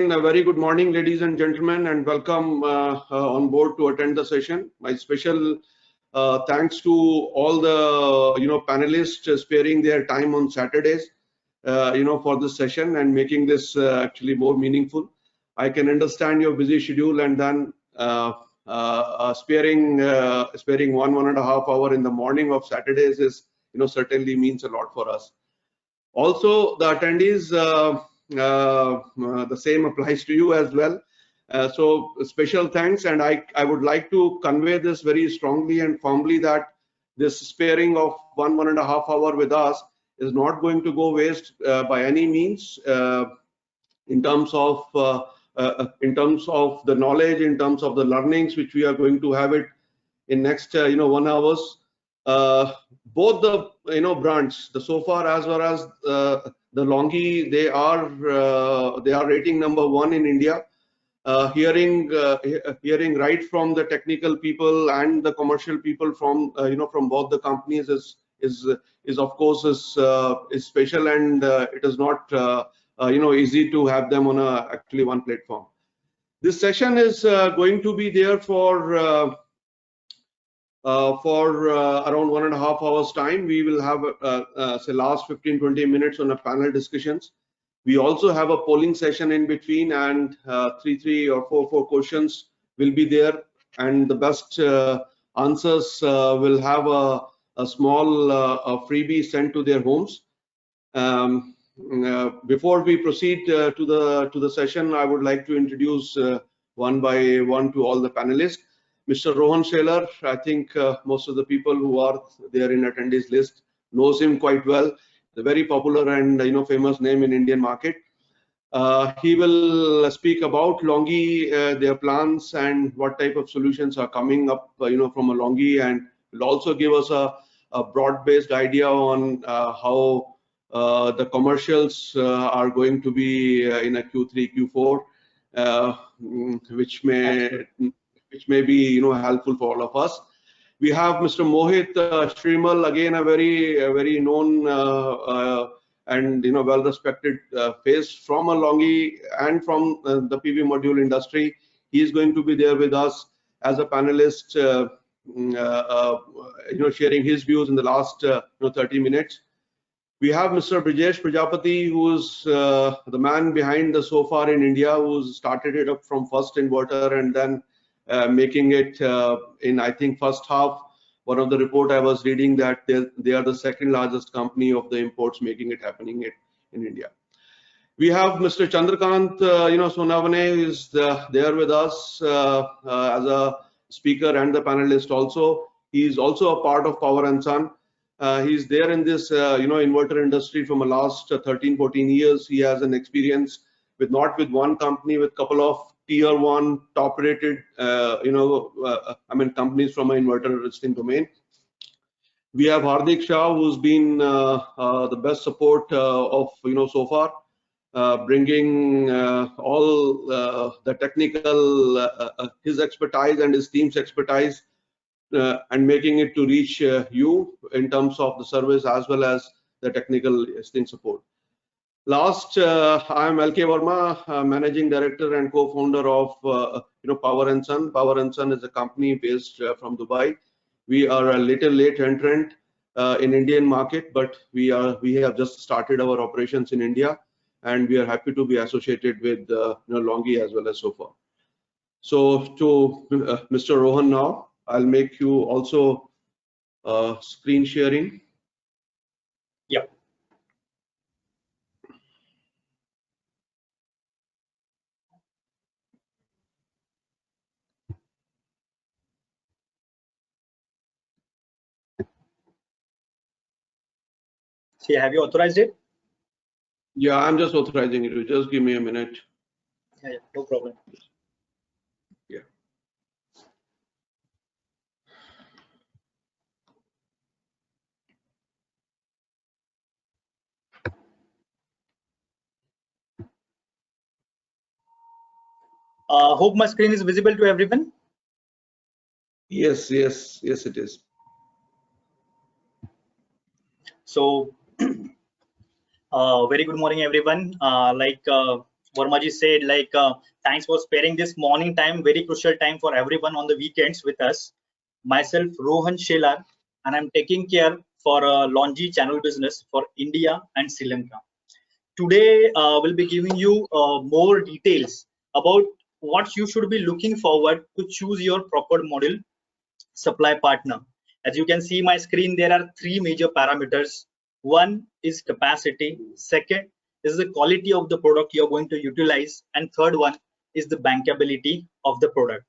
A very good morning, ladies and gentlemen, and welcome on board to attend the session. My special thanks to all the panelists sparing their time on Saturdays, for this session and making this actually more meaningful. I can understand your busy schedule, and then sparing 1.5 hours in the morning of Saturdays is certainly means a lot for us. Also, the attendees. The same applies to you as well. So special thanks, and I would like to convey this very strongly and firmly that this sparing of 1.5 hours with us is not going to go waste by any means in terms of the knowledge, in terms of the learnings which we are going to have it in next 1 hour. Both the brands, the Sofar as well as the Longi, they are rating number 1 in India. Hearing right from the technical people and the commercial people from from both the companies is of course is special, and it is not easy to have them on actually one platform. This session is going to be there for around 1.5 hours time. We will have say last 15-20 minutes on a panel discussions. We also have a polling session in between, and 3 or 4 questions will be there, and the best answers will have a small freebie sent to their homes. Before we proceed to the session, I would like to introduce one by one to all the panelists. Mr. Rohan Shelar, I think most of the people who are there in attendees list knows him quite well. The very popular and famous name in Indian market. He will speak about Longi, their plans, and what type of solutions are coming up from a Longi, and will also give us a broad-based idea on how the commercials are going to be in a Q3, Q4, which may be helpful for all of us. We have Mr. Mohit Shrimal, again a very known and well-respected face from a Longi and from the PV module industry. He is going to be there with us as a panelist, sharing his views in the last 30 minutes. We have Mr. Brijesh Prajapati, who is the man behind the Sofar in India, who started it up from first inverter and then making it in, I think, first half. One of the report I was reading that they are the second largest company of the imports making it happening in India. We have Mr. Chandrakant, Sonavane, who is there with us as a speaker and the panelist also. He is also a part of Power and Sun. He's there in this inverter industry from the last 13-14 years. He has an experience with not with one company, with couple of tier 1 top rated companies from an inverter listing domain. We have Hardik Shah, who's been the best support of Sofar, bringing all the technical his expertise and his team's expertise and making it to reach you in terms of the service as well as the technical listing support. Last, I am 𝐒𝐻𝐾𝐬𝐬𝐢, Managing Director and co-founder of Power and Sun. Power and Sun is a company based from Dubai. We are a little late entrant in Indian market, but we have just started our operations in India, and we are happy to be associated with Longi as well as Sofar. So to Mr. Rohan now, I'll make you also screen sharing. Yeah. See, have you authorized it? Yeah, I'm just authorizing it. Just give me a minute. Yeah, no problem. Yeah. Hope my screen is visible to everyone. Yes, it is. So, very good morning, everyone. Verma ji said, like, thanks for sparing this morning time, very crucial time for everyone on the weekends with us. Myself, Rohan Shelar, and I'm taking care for Longi channel business for India and Sri Lanka. Today, we'll be giving you more details about what you should be looking forward to choose your proper module supply partner. As you can see my screen, there are three major parameters. One is capacity, second is the quality of the product you're going to utilize, and third one is the bankability of the product.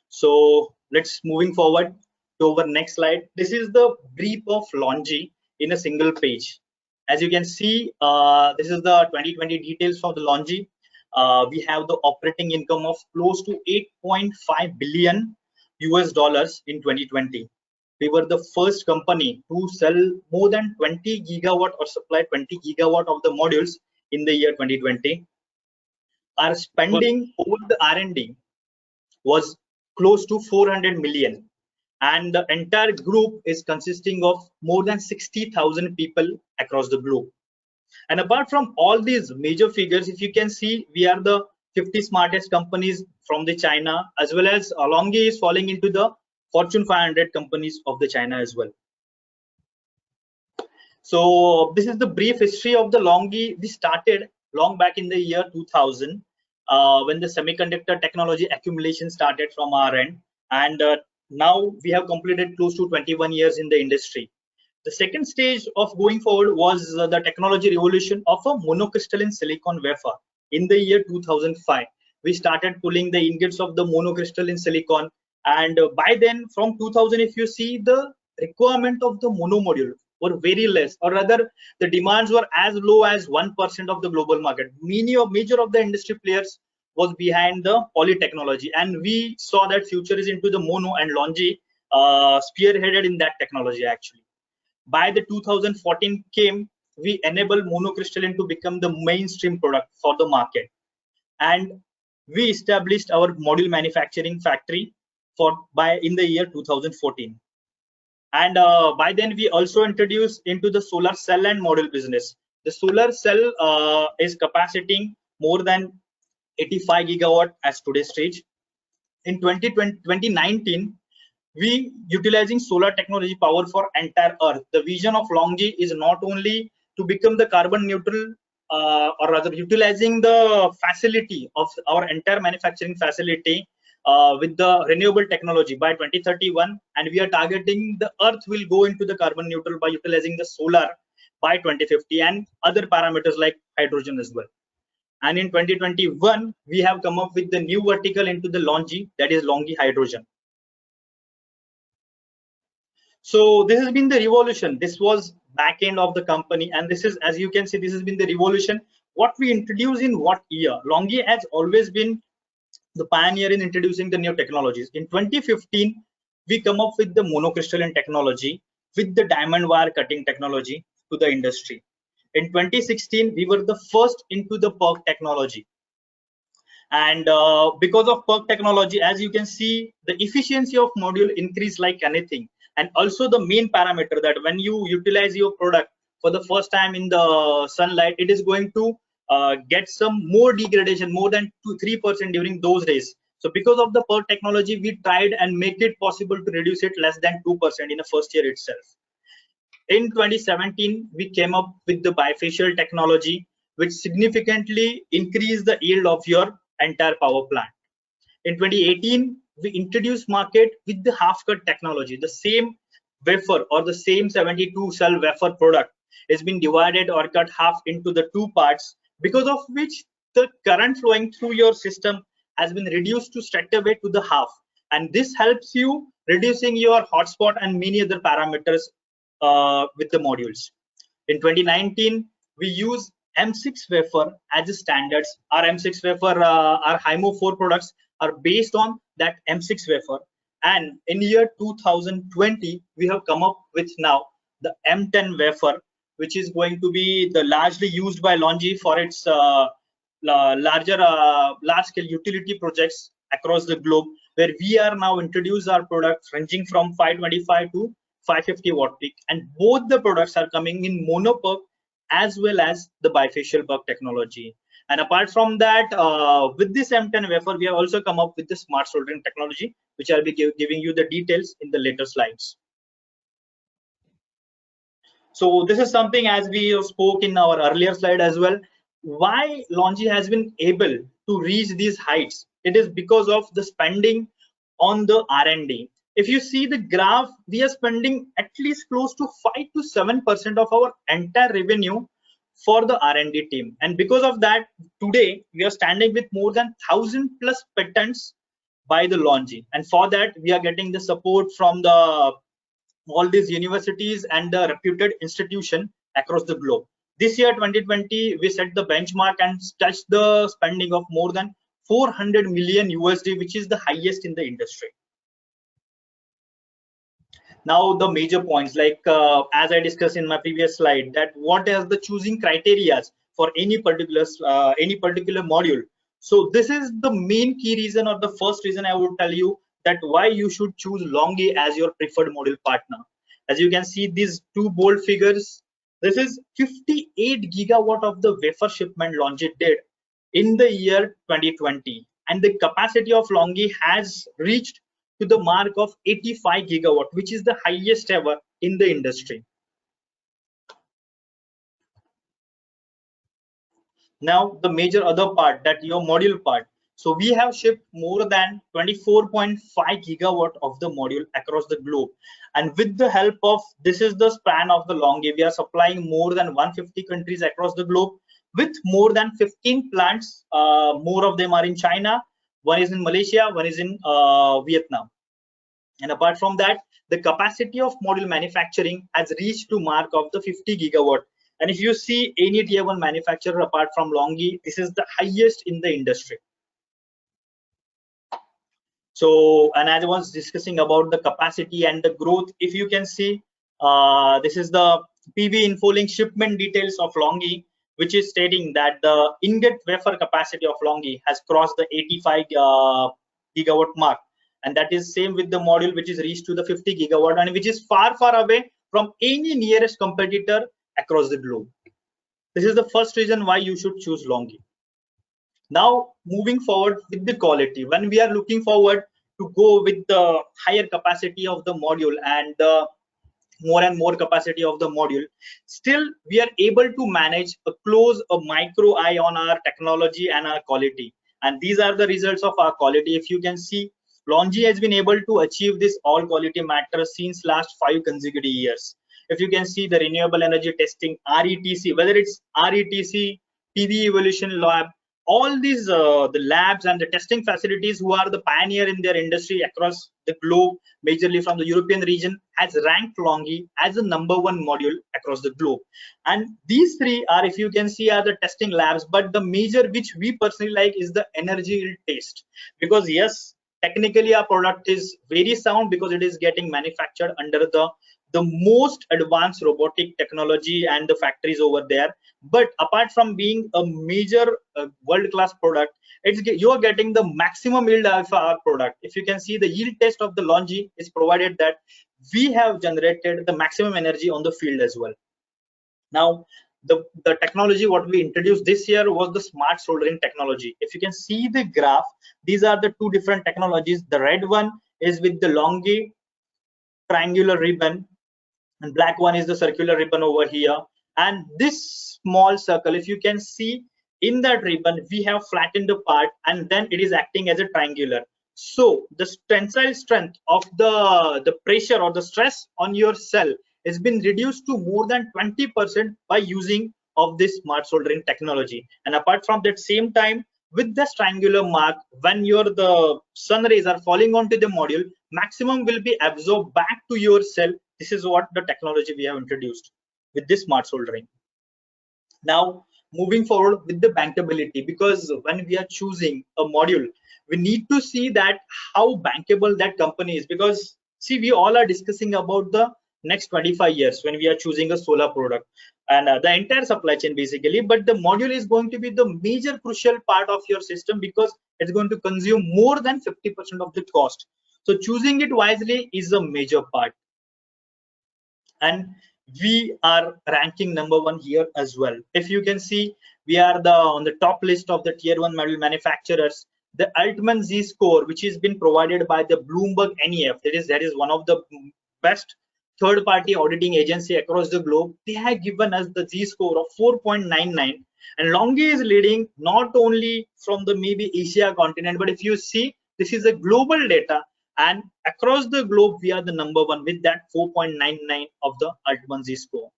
So let's moving forward to our next slide. This is the brief of Longi in a single page. As you can see, this is the 2020 details for the Longi. We have the operating income of close to 8.5 billion US dollars in 2020. We were the first company to sell more than 20 gigawatt or supply 20 gigawatt of the modules in the year 2020. Our spending over the R&D was close to 400 million, and the entire group is consisting of more than 60,000 people across the globe. And apart from all these major figures, if you can see, we are the 50 smartest companies from the China, as well as Longi is falling into the Fortune 500 companies of the China as well. So this is the brief history of the Longi. We started long back in the year 2000 when the semiconductor technology accumulation started from our end, and now we have completed close to 21 years in the industry. The second stage of going forward was the technology revolution of a monocrystalline silicon wafer. In the year 2005, we started pulling the ingots of the monocrystalline silicon, and by then, from 2000, if you see, the requirement of the mono module were very less, or rather, the demands were as low as 1% of the global market. Major of the industry players was behind the poly technology, and we saw that future is into the mono, and Longi spearheaded in that technology actually. By the 2014 came, we enabled monocrystalline to become the mainstream product for the market, and we established our module manufacturing factory in the year 2014. And by then we also introduced into the solar cell and module business. The solar cell is capacitating more than 85 gigawatt as today's stage. In 2019, we utilizing solar technology power for entire earth. The vision of Longi is not only to become the carbon neutral, or rather utilizing the facility of our entire manufacturing facility with the renewable technology by 2031, and we are targeting the earth will go into the carbon neutral by utilizing the solar by 2050, and other parameters like hydrogen as well. And in 2021, we have come up with the new vertical into the Longi, that is Longi Hydrogen. So this has been the revolution. This was back end of the company, and this is, as you can see, this has been the revolution. What we introduced in what year? Longi has always been the pioneer in introducing the new technologies. In 2015, we come up with the monocrystalline technology with the diamond wire cutting technology to the industry. In 2016, we were the first into the PERC technology. And because of PERC technology, as you can see, the efficiency of module increased like anything. And also the main parameter that when you utilize your product for the first time in the sunlight, it is going to get some more degradation, more than 2-3% during those days. So because of the PERC technology, we tried and make it possible to reduce it less than 2% in the first year itself. In 2017, we came up with the bifacial technology, which significantly increased the yield of your entire power plant. In 2018, we introduced market with the half cut technology. The same wafer or the same 72 cell wafer product has been divided or cut half into the two parts, because of which the current flowing through your system has been reduced to straight away to the half, and this helps you reducing your hotspot and many other parameters with the modules. In 2019, we use M6 wafer as a standards. Our M6 wafer, our HIMO 4 products are based on that M6 wafer, and in year 2020 we have come up with now the M10 wafer, which is going to be the largely used by Longi for its large scale utility projects across the globe, where we are now introduce our products ranging from 525 to 550 watt peak, and both the products are coming in mono PERC as well as the bifacial PERC technology. And apart from that, with this M10 wafer, we have also come up with the smart soldering technology, which I'll be giving you the details in the later slides. So this is something, as we spoke in our earlier slide as well, why Longi has been able to reach these heights. It is because of the spending on the R&D. If you see the graph, we are spending at least close to 5 to 7% of our entire revenue for the R&D team. And because of that, today we are standing with more than 1,000 plus patents by the Longi. And for that, we are getting the support from the all these universities and the reputed institution across the globe. This year 2020, we set the benchmark and touched the spending of more than 400 million USD, which is the highest in the industry. Now the major points, like as I discussed in my previous slide, that what is the choosing criteria for any particular module. So this is the main key reason, or the first reason I would tell you, that why you should choose Longi as your preferred module partner. As you can see these two bold figures, this is 58 gigawatt of the wafer shipment Longi did in the year 2020, and the capacity of Longi has reached to the mark of 85 gigawatt, which is the highest ever in the industry. Now the major other part, that your module part. So we have shipped more than 24.5 gigawatt of the module across the globe, and with the help of, this is the span of the Longi, we are supplying more than 150 countries across the globe with more than 15 plants. More of them are in China, one is in Malaysia, one is in Vietnam. And apart from that, the capacity of module manufacturing has reached to mark of the 50 gigawatt. And if you see any tier 1 manufacturer apart from Longi, this is the highest in the industry. So, and as I was discussing about the capacity and the growth, if you can see, this is the PV InfoLink shipment details of Longi, which is stating that the ingot wafer capacity of Longi has crossed the 85 gigawatt mark. And that is same with the module, which is reached to the 50 gigawatt, and which is far, far away from any nearest competitor across the globe. This is the first reason why you should choose Longi. Now, moving forward with the quality, when we are looking forward to go with the higher capacity of the module and the more and more capacity of the module, still we are able to manage a micro eye on our technology and our quality. And these are the results of our quality. If you can see, Longi has been able to achieve this all quality matters since last 5 consecutive years. If you can see the renewable energy testing, RETC, whether it's RETC, PV evolution lab, all these the labs and the testing facilities who are the pioneer in their industry across the globe, majorly from the European region, has ranked Longi as the #1 module across the globe. And these three are, if you can see, are the testing labs, but the major which we personally like is the energy yield test, because yes, technically our product is very sound because it is getting manufactured under the most advanced robotic technology and the factories over there. But apart from being a major world-class product, you're getting the maximum yield of our product. If you can see, the yield test of the Longi is provided that we have generated the maximum energy on the field as well. Now, the technology what we introduced this year was the smart soldering technology. If you can see the graph, these are the two different technologies. The red one is with the Longi triangular ribbon, and black one is the circular ribbon over here. And this small circle, if you can see, in that ribbon we have flattened the part, and then it is acting as a triangular. So the tensile strength of the pressure or the stress on your cell has been reduced to more than 20% by using of this smart soldering technology. And apart from that, same time, with this triangular mark, when the sun rays are falling onto the module, maximum will be absorbed back to your cell. This is what the technology we have introduced with this smart soldering. Now, moving forward with the bankability, because when we are choosing a module, we need to see that how bankable that company is, because see, we all are discussing about the next 25 years when we are choosing a solar product and the entire supply chain basically. But the module is going to be the major crucial part of your system, because it's going to consume more than 50% of the cost. So choosing it wisely is a major part. And we are ranking #1 here as well. If you can see, we are on the top list of the tier 1 module manufacturers. The Altman Z score, which has been provided by the Bloomberg NEF, that is one of the best third-party auditing agency across the globe. They have given us the Z score of 4.99, and Longi is leading not only from the maybe Asia continent, but if you see, this is a global data, and across the globe we are the #1 with that 4.99 of the Altman Z score.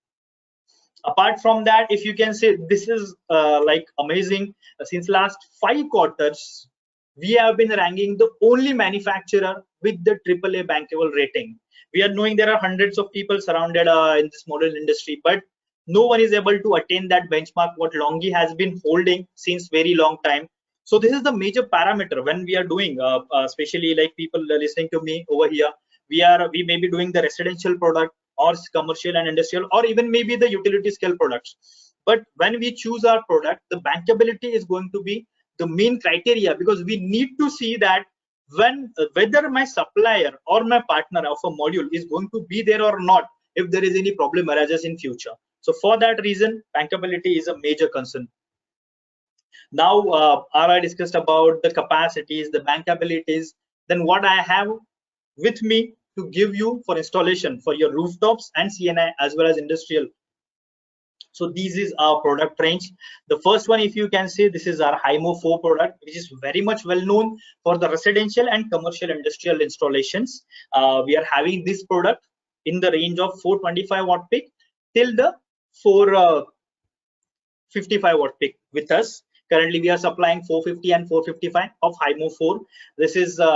Apart from that, if you can say, this is like amazing. Since last 5 quarters, we have been ranking the only manufacturer with the AAA bankable rating. We are knowing there are hundreds of people surrounded in this model industry, but no one is able to attain that benchmark what Longi has been holding since very long time. So this is the major parameter when we are doing, especially like people listening to me over here, we may be doing the residential product or commercial and industrial, or even maybe the utility scale products. But when we choose our product, the bankability is going to be the main criteria, because we need to see that whether my supplier or my partner of a module is going to be there or not if there is any problem arises in future. So for that reason, bankability is a major concern. Now, I discussed about the capacities, the bankabilities. Then what I have with me to give you for installation for your rooftops and CNI as well as industrial. So this is our product range. The first one, if you can see, this is our 𝐒𝐚𝐬𝐬𝐢𝐨 4 product, which is very much well known for the residential and commercial industrial installations. We are having this product in the range of 425 watt peak till the 455 watt peak with us. Currently, we are supplying 450 and 455 of 𝐒𝐚𝐬𝐬𝐬𝐢𝐴 4.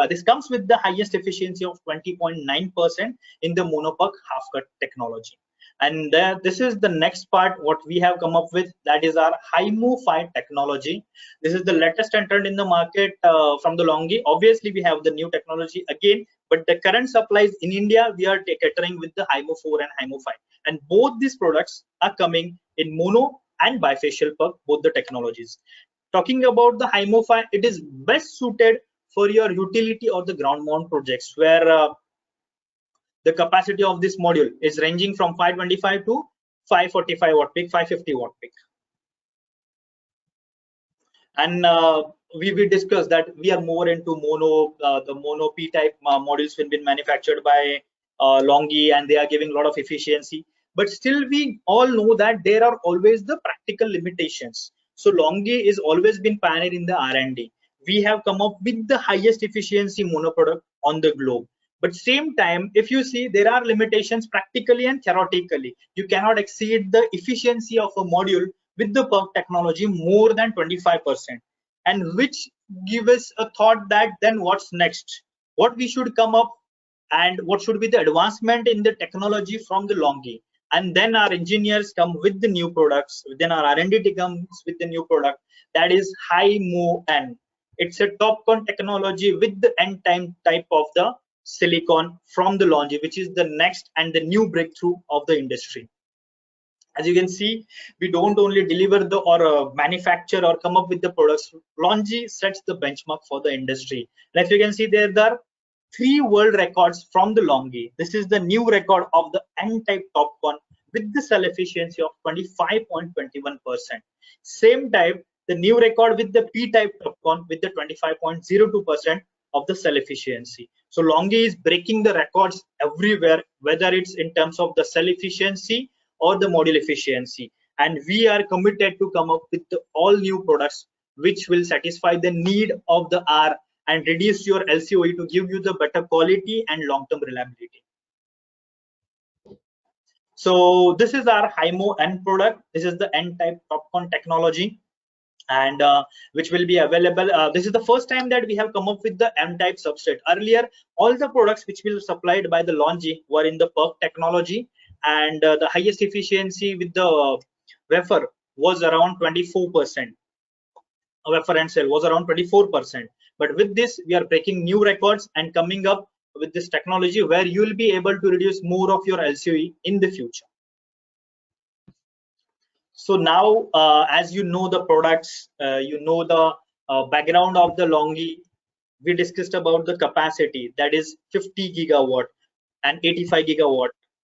This comes with the highest efficiency of 20.9% in the monopuck half cut technology. And this is the next part what we have come up with, that is our 𝐒𝐚𝐬𝐵 5 technology. This is the latest entered in the market from the Longi. Obviously, we have the new technology again, but the current supplies in India, we are catering with the 𝐒𝐚𝐬𝐴 4 and 𝐒𝐚𝐬𝐵 5. And both these products are coming in mono and bifacial puck, both the technologies. Talking about the 𝐒𝐚𝐬𝐵 5, it is best suited for your utility or the ground mount projects, where the capacity of this module is ranging from 525 to 545 watt peak, 550 watt peak. And we discussed that we are more into mono, the mono P type modules have been manufactured by Longi, and they are giving a lot of efficiency. But still, we all know that there are always the practical limitations. So Longi is always been pioneer in the R&D. We have come up with the highest efficiency mono product on the globe. But same time, if you see, there are limitations practically and theoretically. You cannot exceed the efficiency of a module with the PERC technology more than 25%. And which gives us a thought that then what's next? What we should come up and what should be the advancement in the technology from the Longi. And then our engineers come with the new products. Then our R&D comes with the new product, that is 𝐒𝐚𝐬𝐴N. It's a TOPCon technology with the N type of the silicon from the Longi, which is the next and the new breakthrough of the industry. As you can see, we don't only deliver the or manufacture or come up with the products. Longi sets the benchmark for the industry. And as you can see, there are 3 world records from the Longi. This is the new record of the N-type TOPCon with the cell efficiency of 25.21%. Same type, the new record with the P-type TOPCon with the 25.02% of the cell efficiency. So Longi is breaking the records everywhere, whether it's in terms of the cell efficiency or the module efficiency. And we are committed to come up with all new products which will satisfy the need of the R and reduce your LCOE to give you the better quality and long-term reliability. So this is our 𝐒𝐚𝐬𝐴N product. This is the N-type TOPCon technology, and which will be available. This is the first time that we have come up with the M-type substrate. Earlier, all the products which were supplied by the Longi were in the PERC technology, and the highest efficiency with the wafer was around 24%. Wafer and cell was around 24%. But with this, we are breaking new records and coming up with this technology where you will be able to reduce more of your LCOE in the future. So now, as you know the products, you know the background of the Longi, we discussed about the capacity, that is 50 gigawatt and 85 gigawatt.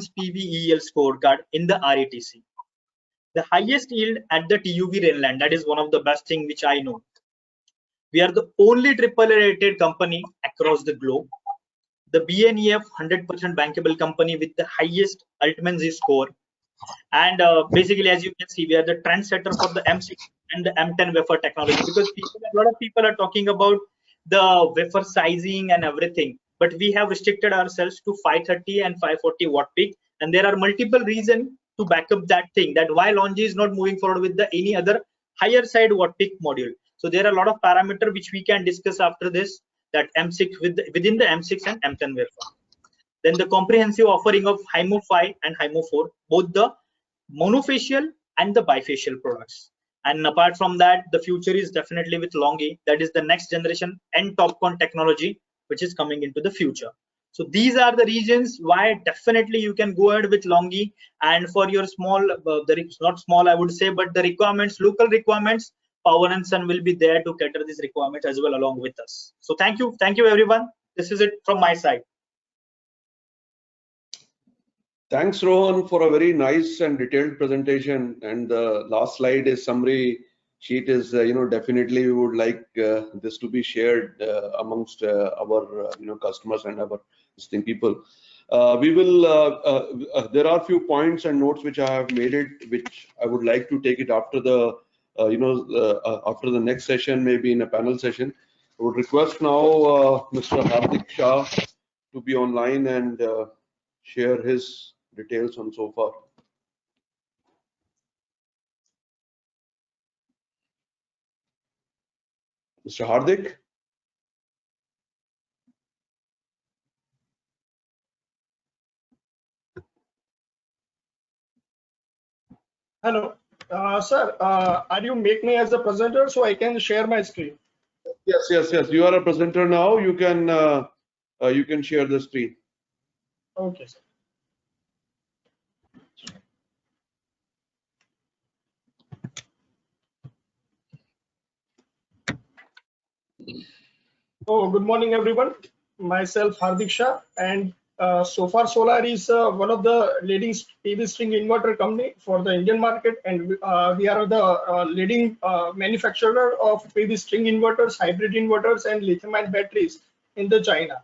performance PV-EL scorecard in the RETC. The highest yield at the TUV Rainland, that is one of the best thing which I know. We are the only AAA rated company across the globe. The BNEF 100% bankable company with the highest Altman-Z score. And basically, as you can see, we are the trendsetter for the M6 and the M10 wafer technology, because a lot of people are talking about the wafer sizing and everything, but we have restricted ourselves to 530 and 540 watt peak, and there are multiple reasons to back up that thing, that why Longi is not moving forward with the any other higher side watt peak module. So there are a lot of parameters which we can discuss after this, that M6 within the M6 and M10 wafer. Then the comprehensive offering of HIMO 5 and HIMO 4, both the monofacial and the bifacial products. And apart from that, the future is definitely with Longi, that is the next generation and TOPCon technology which is coming into the future. So these are the reasons why definitely you can go ahead with Longi. And for your small, not small I would say, but the requirements, local requirements, Power and Sun will be there to cater these requirements as well along with us. So thank you everyone. This is it from my side. Thanks, Rohan, for a very nice and detailed presentation. And the last slide is summary sheet is, definitely we would like this to be shared amongst our, customers and our listening people. We will, there are a few points and notes which I have made it, which I would like to take it after the, after the next session, maybe in a panel session. I would request now Mr. Hardik Shah to be online and share his details on Sofar. Mr. Hardik? Hello, sir. Are you make me as a presenter so I can share my screen? Yes. You are a presenter now. You can share the screen. Okay, sir. Oh, good morning, everyone. Myself, Hardik Shah, and Sofar Solar is one of the leading PV string inverter company for the Indian market, and we are the leading manufacturer of PV string inverters, hybrid inverters, and lithium-ion batteries in the China.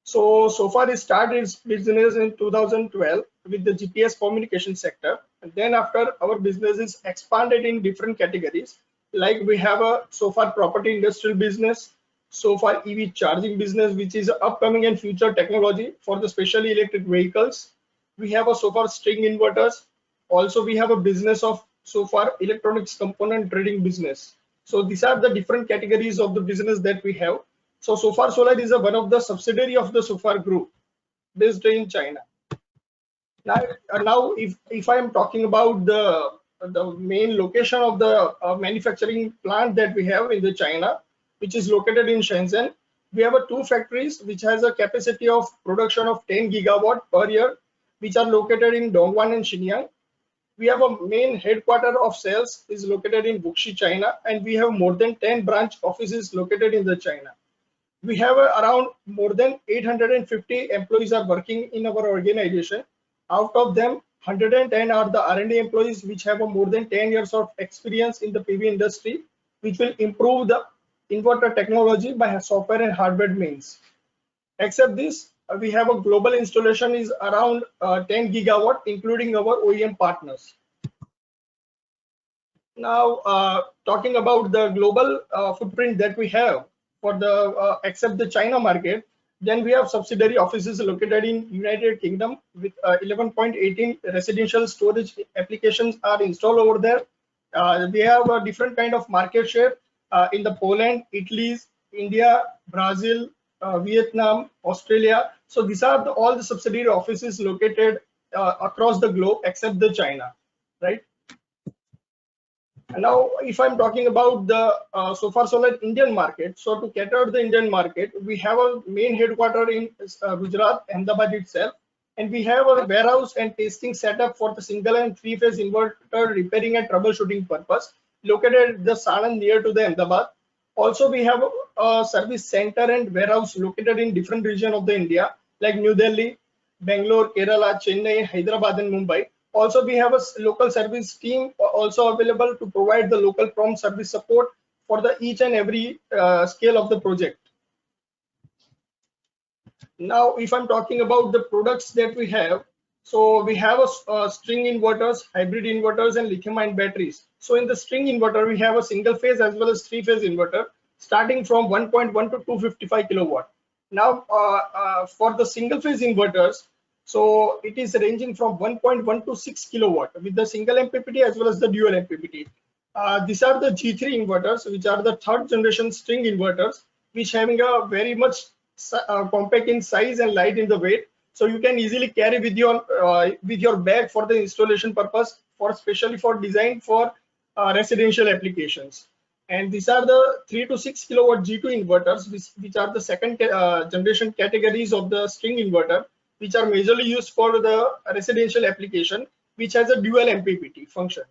So Sofar started its business in 2012 with the GPS communication sector, and then after our business is expanded in different categories, like we have a Sofar property industrial business, Sofar EV charging business, which is upcoming and future technology for the specially electric vehicles. We have a Sofar string inverters. Also, we have a business of Sofar electronics component trading business. So these are the different categories of the business that we have. So Sofar Solar is one of the subsidiary of the Sofar group based in China. Now if I am talking about the main location of the manufacturing plant that we have in the China, which is located in Shenzhen. We have two factories which has a capacity of production of 10 gigawatt per year, which are located in Dongguan and Shenyang. We have a main headquarter of sales is located in Wuxi, China, and we have more than 10 branch offices located in the China. We have around more than 850 employees are working in our organization. Out of them, 110 are the R&D employees which have more than 10 years of experience in the PV industry, which will improve the inverter technology by software and hardware means. Except this, we have a global installation is around 10 gigawatt, including our OEM partners. Now, talking about the global footprint that we have for the except the China market, then we have subsidiary offices located in United Kingdom with 11.18 residential storage applications are installed over there. We have a different kind of market share in the Poland, Italy, India, Brazil, Vietnam, Australia. So these are all the subsidiary offices located across the globe except the China, right? And now, if I'm talking about the Sofar Solar Indian market, so to cater to the Indian market, we have a main headquarter in Gujarat, Ahmedabad itself, and we have a warehouse and testing setup for the single and three-phase inverter repairing and troubleshooting purpose, located at the Sanand near to the Ahmedabad. Also, we have a service center and warehouse located in different regions of the India, like New Delhi, Bangalore, Kerala, Chennai, Hyderabad, and Mumbai. Also, we have a local service team also available to provide the local prompt service support for the each and every scale of the project. Now, if I'm talking about the products that we have, so we have a string inverters, hybrid inverters, and lithium-ion batteries. So in the string inverter, we have a single phase as well as three-phase inverter, starting from 1.1 to 255 kilowatt. Now, for the single phase inverters, so it is ranging from 1.1 to 6 kilowatt with the single MPPT as well as the dual MPPT. These are the G3 inverters, which are the third generation string inverters, which having a very much compact in size and light in the weight. So you can easily carry with your bag for the installation purpose, for especially for design for residential applications. And these are the 3 to 6 kilowatt G2 inverters, which are the second generation categories of the string inverter, which are majorly used for the residential application, which has a dual MPPT function.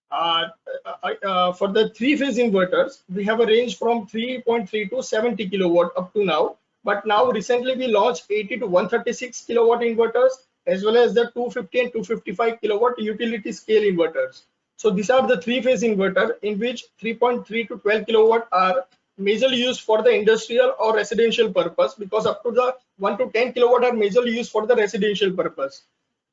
For the three-phase inverters, we have a range from 3.3 to 70 kilowatt up to now. But now recently we launched 80 to 136 kilowatt inverters, as well as the 250 and 255 kilowatt utility scale inverters. So these are the three-phase inverter in which 3.3 to 12 kilowatt are majorly used for the industrial or residential purpose, because up to the 1 to 10 kilowatt are majorly used for the residential purpose.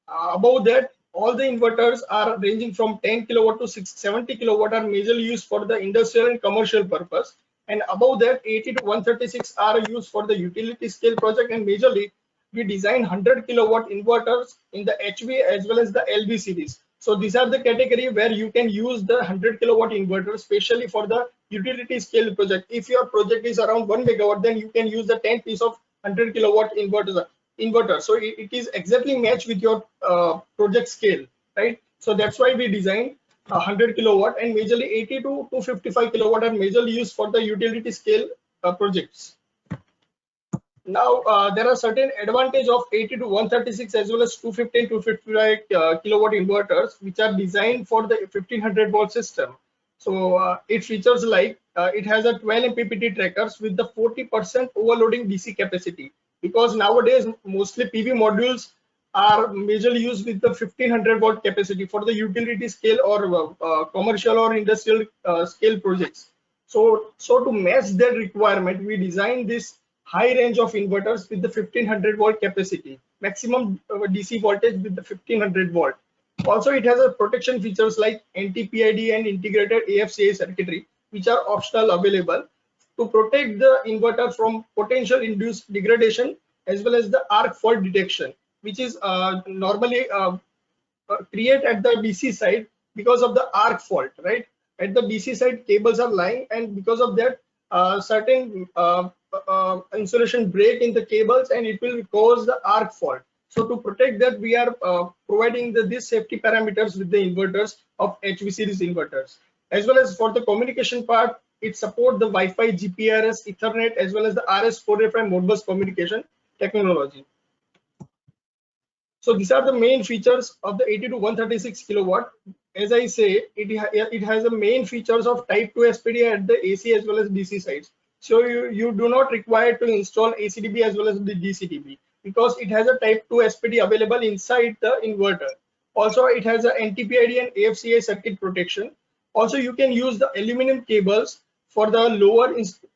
Above that, all the inverters are ranging from 10 kilowatt to 70 kilowatt are majorly used for the industrial and commercial purpose. And above that, 80 to 136 are used for the utility scale project. And majorly, we design 100 kilowatt inverters in the HV as well as the LV series. So these are the category where you can use the 100 kilowatt inverter, especially for the utility scale project. If your project is around 1 megawatt, then you can use the 10 piece of 100 kilowatt inverter. So it is exactly matched with your project scale, right? So that's why we designed 100 kilowatt, and majorly 80 to 255 kilowatt are majorly used for the utility scale projects. Now, there are certain advantage of 80 to 136 as well as 250 and 255 kilowatt inverters, which are designed for the 1500 volt system. So it features like it has a 12 MPPT trackers with the 40% overloading DC capacity, because nowadays mostly PV modules are majorly used with the 1500 volt capacity for the utility scale or commercial or industrial scale projects. So to match that requirement, we designed this high range of inverters with the 1500 volt capacity, maximum DC voltage with the 1500 volt. Also, it has a protection features like anti-PID and integrated AFCA circuitry, which are optional available to protect the inverter from potential induced degradation as well as the arc fault detection, which is normally created at the DC side because of the arc fault, right? At the DC side, cables are lying, and because of that, certain insulation break in the cables, and it will cause the arc fault. So to protect that, we are providing these safety parameters with the inverters of HV series inverters. As well as for the communication part, it supports the Wi-Fi, GPRS, Ethernet, as well as the RS485 Modbus communication technology. So these are the main features of the 80 to 136 kilowatt. As I say, it has the main features of Type 2 SPD at the AC as well as DC sides. So you do not require to install ACDB as well as the DCDB, because it has a Type 2 SPD available inside the inverter. Also, it has a NTPID and AFCI circuit protection. Also, you can use the aluminum cables for the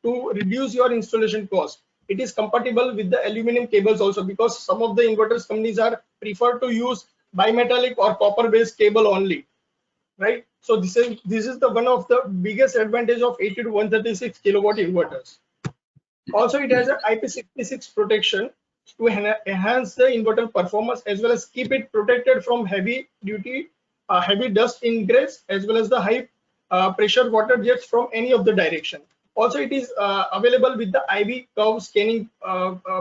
to reduce your installation cost. It is compatible with the aluminum cables also, because some of the inverters companies are prefer to use bimetallic or copper based cable only, right? So this is the one of the biggest advantage of 80 to 136 kilowatt inverters. Also, it has an IP66 protection to enhance the inverter performance as well as keep it protected from heavy dust ingress as well as the high pressure water jets from any of the direction. Also, it is available with the IV curve scanning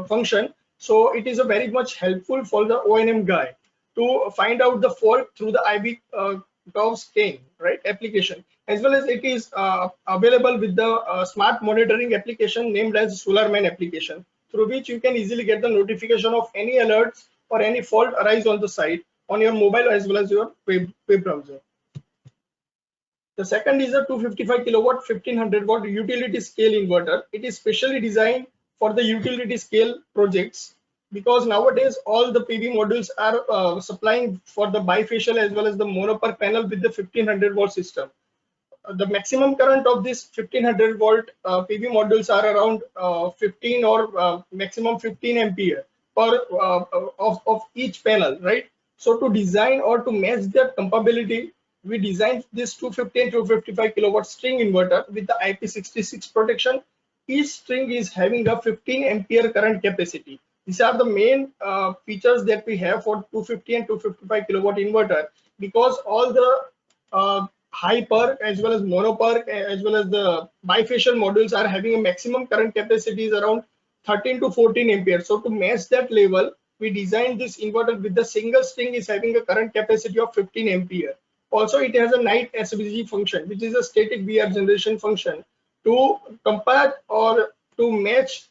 function. So it is a very much helpful for the O&M guy to find out the fault through the IV curve scan, right, application, as well as it is available with the smart monitoring application named as SolarMan application, through which you can easily get the notification of any alerts or any fault arise on the site on your mobile as well as your web browser. The second is a 255 kilowatt 1500 watt utility scale inverter. It is specially designed for the utility scale projects, because nowadays all the PV modules are supplying for the bifacial as well as the monoPERC panel with the 1500 watt system. The maximum current of this 1500 volt PV modules are around 15 or maximum 15 ampere per of each panel, right? So to design or to match that compatibility, we designed this 250 and 255 kilowatt string inverter with the IP66 protection. Each string is having a 15 ampere current capacity. These are the main features that we have for 250 and 255 kilowatt inverter, because all the high PERC as well as monoPERC as well as the bifacial modules are having a maximum current capacity is around 13 to 14 ampere. So to match that level, we designed this inverter with the single string is having a current capacity of 15 ampere. Also, it has a night SVG function, which is a static VR generation function, to compare or to match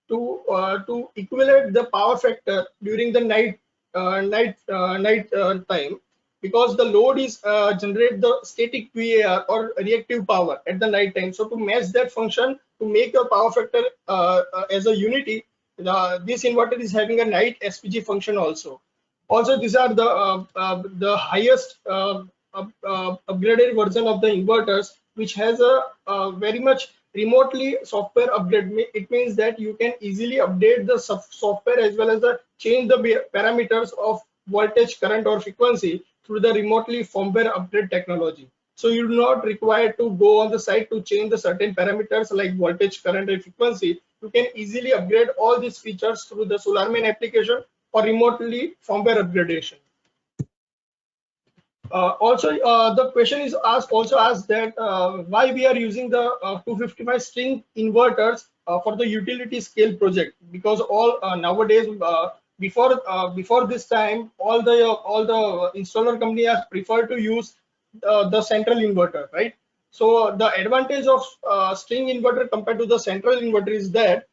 to equate the power factor during the night time, because the load is generate the static VAR or reactive power at the night time. So to match that function, to make your power factor as a unity, this inverter is having a night SPG function also. Also, these are the highest upgraded version of the inverters, which has a very much remotely software update. It means that you can easily update the software as well as change the parameters of voltage, current, or frequency through the remotely firmware upgrade technology. So you do not require to go on the site to change the certain parameters like voltage, current, and frequency. You can easily upgrade all these features through the SolarMan application or remotely firmware upgradation. The question is asked that why we are using the 255 string inverters for the utility scale project, because all nowadays before this time all the installer company has preferred to use the central inverter, right? So the advantage of string inverter compared to the central inverter is that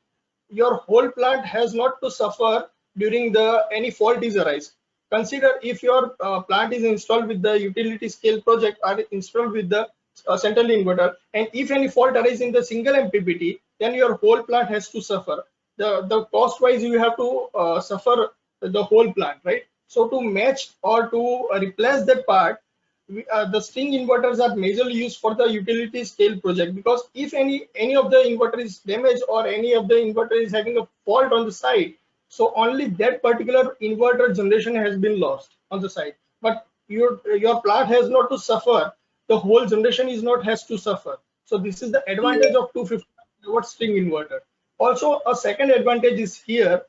your whole plant has not to suffer during any fault is arise. Consider if your plant is installed with the utility scale project or installed with the central inverter, and if any fault arises in the single MPPT, then your whole plant has to suffer. The cost wise you have to suffer the whole plant, right? So to match or to replace that part, the string inverters are majorly used for the utility scale project, because if any of the inverter is damaged or any of the inverter is having a fault on the site, so only that particular inverter generation has been lost on the site, but your plant has not to suffer. The whole generation has to suffer. So this is the advantage of 250 kilowatt string inverter. Also, a second advantage is here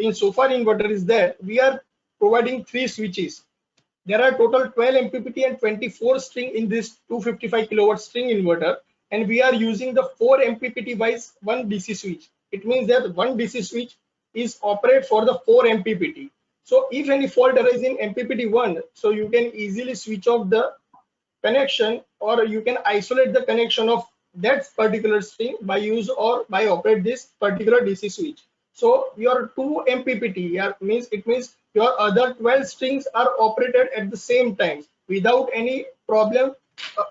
in Sofar inverter is that we are providing 3 switches. There are total 12 MPPT and 24 string in this 255 kilowatt string inverter, and we are using the 4 MPPT by 1 DC switch. It means that 1 DC switch is operate for the 4 MPPT. So if any fault arises in MPPT 1, so you can easily switch off the connection, or you can isolate the connection of that particular string by use or by operate this particular DC switch. So your 2 mppt means your other 12 strings are operated at the same time without any problem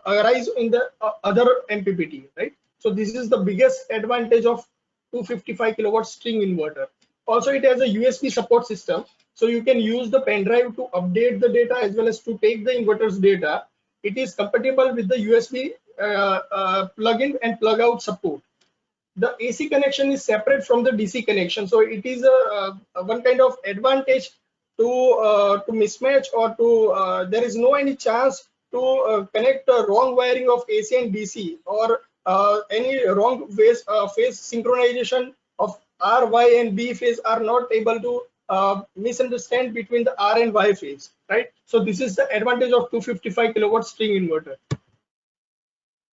arise in the other mppt, right? So this is the biggest advantage of 255 kilowatt string inverter. Also, it has a USB support system, so you can use the pen drive to update the data as well as to take the inverter's data. It is compatible with the USB plug-in and plug-out support. The AC connection is separate from the DC connection, so it is a one kind of advantage to mismatch or to there is no any chance to connect the wrong wiring of AC and DC or any wrong phase synchronization of R, Y, and B phase are not able to misunderstand between the R and Y phase, right? So this is the advantage of 255 kilowatt string inverter.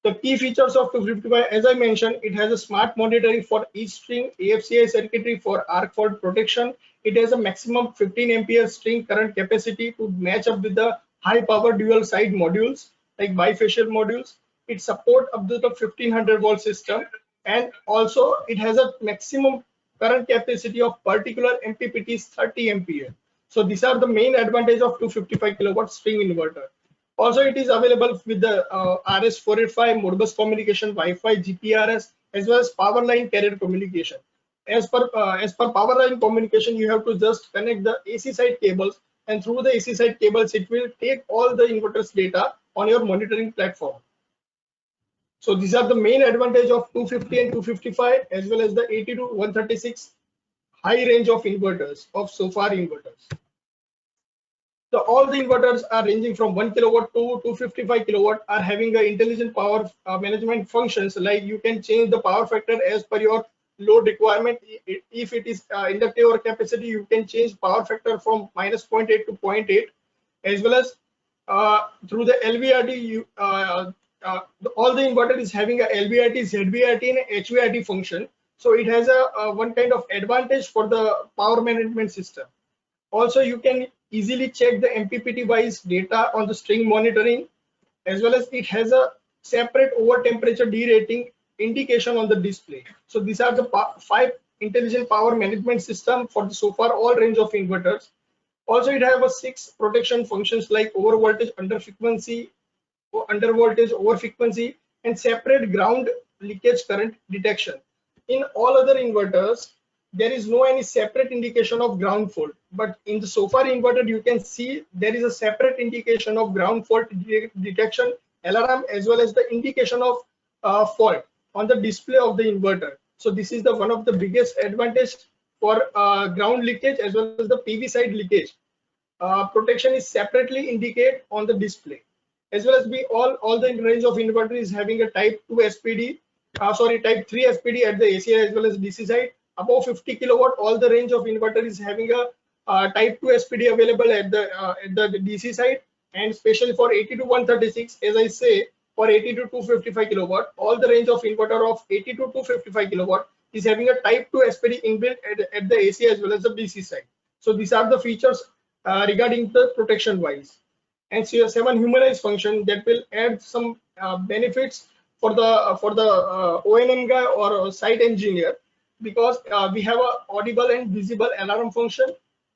The key features of 255, as I mentioned, it has a smart monitoring for each string, AFCI circuitry for arc fault protection. It has a maximum 15 ampere string current capacity to match up with the high power dual side modules like bifacial modules. It supports up to the 1500 volt system, and also it has a maximum current capacity of particular MPPT is 30 ampere. So these are the main advantage of 255 kilowatt string inverter. Also, it is available with the RS485 Modbus communication, Wi-Fi, GPRS, as well as power line carrier communication. As per power line communication, you have to just connect the AC side cables, and through the AC side cables, it will take all the inverter's data on your monitoring platform. So these are the main advantage of 250 and 255, as well as the 80 to 136 high range of inverters of Sofar inverters. So all the inverters are ranging from 1 kilowatt to 255 kilowatt are having a intelligent power management functions, like you can change the power factor as per your load requirement. If it is inductive or capacity, you can change power factor from -0.8 to 0.8, as well as through the LVRT, all the inverter is having a LVRT, ZVRT, and HVRT function. So it has a one kind of advantage for the power management system. Also, you can easily check the MPPT wise data on the string monitoring, as well as it has a separate over temperature derating indication on the display. So these are the 5 intelligent power management system for the Sofar all range of inverters. Also, it have a 6 protection functions like over voltage, under frequency, under voltage, over frequency, and separate ground leakage current detection. In all other inverters, there is no any separate indication of ground fault, but in the Sofar inverter you can see there is a separate indication of ground fault detection alarm, as well as the indication of fault on the display of the inverter. So this is the one of the biggest advantage for ground leakage as well as the PV side leakage. Protection is separately indicated on the display, as well as all the range of inverter is having a type 2 SPD, type 3 SPD at the AC as well as DC side. Above 50 kilowatt, all the range of inverter is having a type 2 SPD available at the DC side, and especially for 80 to 136, as I say, for 80 to 255 kilowatt, all the range of inverter of 80 to 255 kilowatt is having a type 2 SPD inbuilt at the AC as well as the DC side. So these are the features regarding the protection wise. And CO7 humanized function that will add some benefits for the O&M guy or site engineer, because we have a audible and visible alarm function.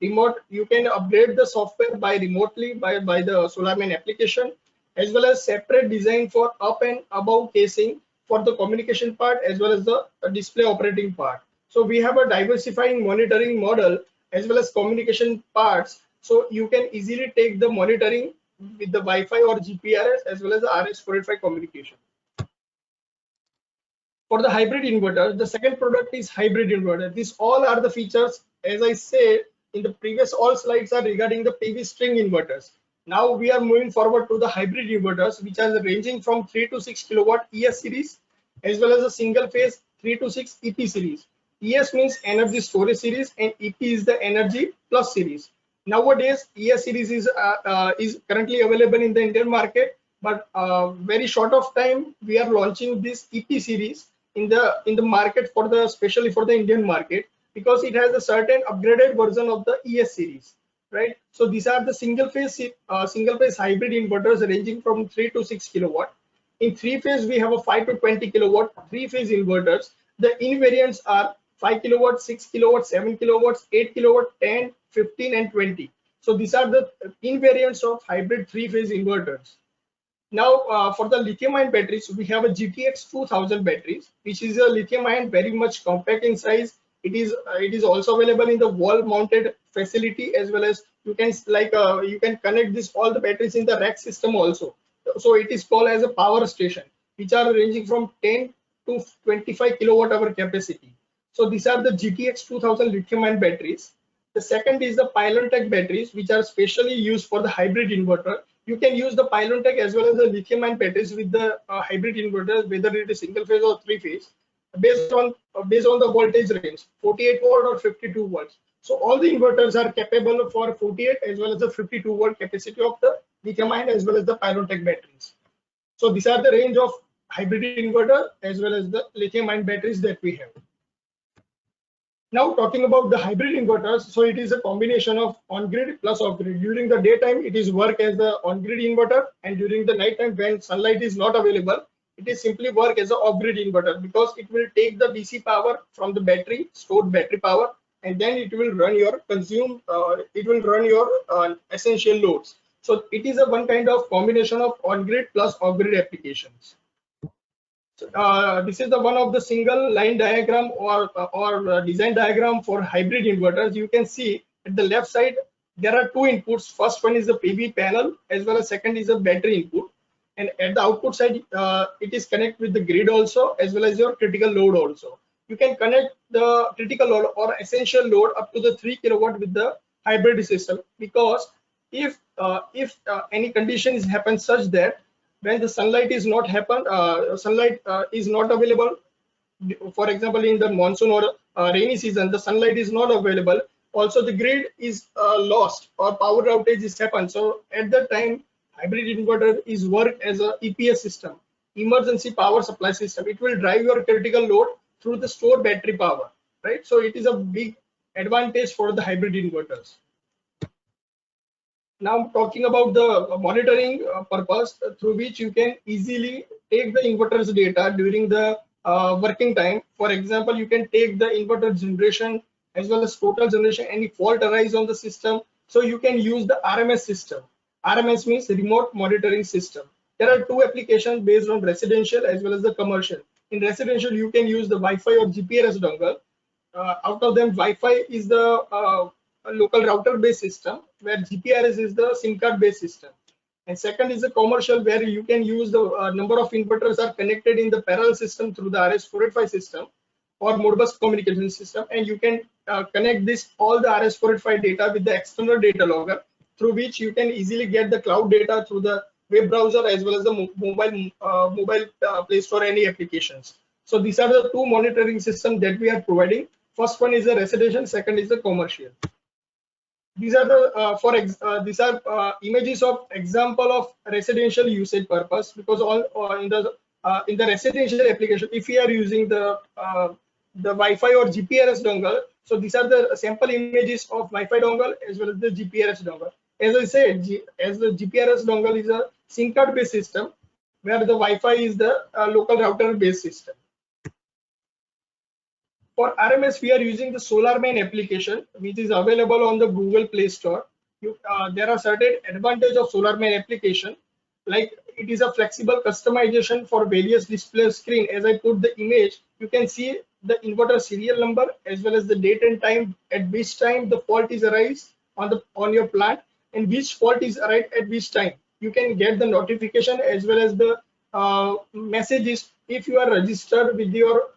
Remote, you can upgrade the software by remotely by the SolarMan application, as well as separate design for up and above casing for the communication part as well as the display operating part. So we have a diversifying monitoring model as well as communication parts, so you can easily take the monitoring with the Wi-Fi or GPRS as well as the RS485 communication. For the hybrid inverter, the second product is hybrid inverter. These all are the features, as I said in the previous all slides, are regarding the PV string inverters. Now we are moving forward to the hybrid inverters, which are ranging from 3 to 6 kilowatt ES series as well as a single phase 3 to 6 EP series. ES means energy storage series and EP is the energy plus series. Nowadays, ES series is currently available in the Indian market, but very short of time we are launching this EP series in the market for the especially for the Indian market, because it has a certain upgraded version of the ES series, right? So these are the single phase hybrid inverters ranging from 3 to 6 kilowatt. In three-phase, we have a 5 to 20 kilowatt three-phase inverters. The invariants are 5 kilowatt, 6 kilowatt, 7 kilowatts, 8 kilowatt, 10, 15, and 20. So these are the invariants of hybrid three-phase inverters. Now, for the lithium-ion batteries, we have a 𝐒𝐞𝐥 𝐃𝐢𝐬𝐬𝐢 batteries, which is a lithium-ion very much compact in size. It is also available in the wall-mounted facility, as well as you can connect all the batteries in the rack system also. So it is called as a power station, which are ranging from 10 to 25 kilowatt hour capacity. So these are the 𝐒𝐞𝐥 𝐃𝐢𝐬𝐬𝐢 lithium-ion batteries. The second is the pylon-tech batteries, which are specially used for the hybrid inverter. You can use the pylon-tech as well as the lithium-ion batteries with the hybrid inverters, whether it is single phase or three phase, based on the voltage range, 48 volt or 52 volts. So all the inverters are capable for 48 as well as the 52 volt capacity of the lithium-ion as well as the pylon-tech batteries. So these are the range of hybrid inverter as well as the lithium-ion batteries that we have. Now talking about the hybrid inverters, so it is a combination of on-grid plus off-grid. During the daytime, it is work as the on-grid inverter, and during the nighttime, when sunlight is not available, it is simply work as an off-grid inverter, because it will take the DC power from the battery, stored battery power, and then it will run your essential loads. So it is a one kind of combination of on-grid plus off-grid applications. This is the one of the single line diagram or design diagram for hybrid inverters. You can see at the left side there are two inputs. First one is the PV panel, as well as second is a battery input, and at the output side it is connected with the grid also, as well as your critical load also. You can connect the critical load or essential load up to the 3 kilowatt with the hybrid system, because if any condition is happen such that when the sunlight is not available, for example in the monsoon or rainy season, the sunlight is not available, also the grid is lost or power outage is happened. So at that time, hybrid inverter is work as a EPS system, emergency power supply system. It will drive your critical load through the stored battery power, right? So it is a big advantage for the hybrid inverters. Now talking about the monitoring purpose, through which you can easily take the inverter's data during the working time. For example, you can take the inverter generation as well as total generation, any fault arise on the system. So you can use the RMS system. RMS means remote monitoring system. There are two applications based on residential as well as the commercial. In residential, you can use the Wi-Fi or GPRS dongle. Out of them, Wi-Fi is the a local router based system, where GPRS is the SIM card based system, and second is the commercial, where you can use the number of inverters are connected in the parallel system through the RS485 system or Modbus communication system, and you can connect all the RS485 data with the external data logger, through which you can easily get the cloud data through the web browser as well as the mobile Play Store, any applications. So these are the two monitoring systems that we are providing. First one is the residential, second is the commercial. These are the images of example of residential usage purpose, because in the residential application, if we are using the Wi-Fi or GPRS dongle, so these are the sample images of Wi-Fi dongle as well as the GPRS dongle. As I said, as the GPRS dongle is a SIM card based system, where the Wi-Fi is the local router based system. For RMS, we are using the SolarMan application, which is available on the Google Play Store. There are certain advantages of SolarMan application, like it is a flexible customization for various display screen. As I put the image, you can see the inverter serial number as well as the date and time at which time the fault is arise on your plant, and which fault is arrived at which time. You can get the notification as well as the messages if you are registered with your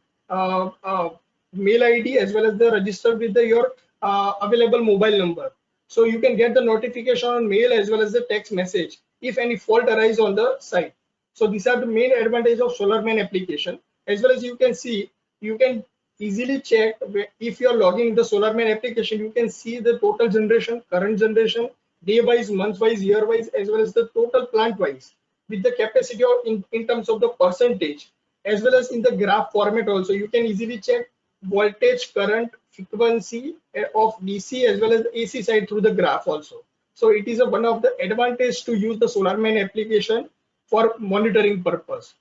mail ID as well as the registered with your available mobile number. So you can get the notification on mail as well as the text message if any fault arise on the site. So these are the main advantage of SolarMan application. As well as you can see, you can easily check if you are logging the SolarMan application, you can see the total generation, current generation, day wise, month wise, year wise, as well as the total plant wise, with the capacity of in terms of the percentage, as well as in the graph format also. You can easily check voltage, current, frequency of DC as well as the AC side through the graph also. So it is one of the advantage to use the SolarMan application for monitoring purpose.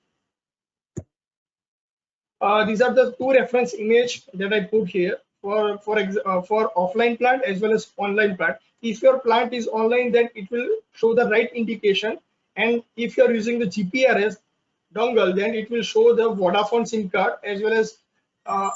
These are the two reference image that I put here for offline plant as well as online plant. If your plant is online, then it will show the right indication, and if you are using the GPRS dongle, then it will show the Vodafone SIM card, as well as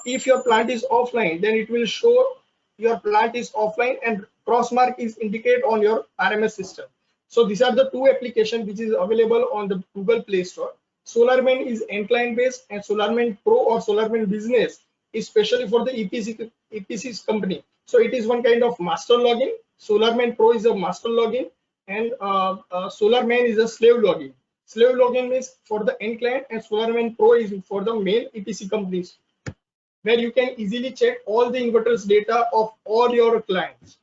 if your plant is offline, then it will show your plant is offline and cross mark is indicated on your RMS system. So these are the two applications which is available on the Google Play Store. SolarMan is end client based, and SolarMan Pro or SolarMan Business is specially for the EPC's company. So it is one kind of master login. SolarMan Pro is a master login, and SolarMan is a slave login. Slave login means for the end client, and SolarMan Pro is for the main EPC companies, where you can easily check all the inverters data of all your clients.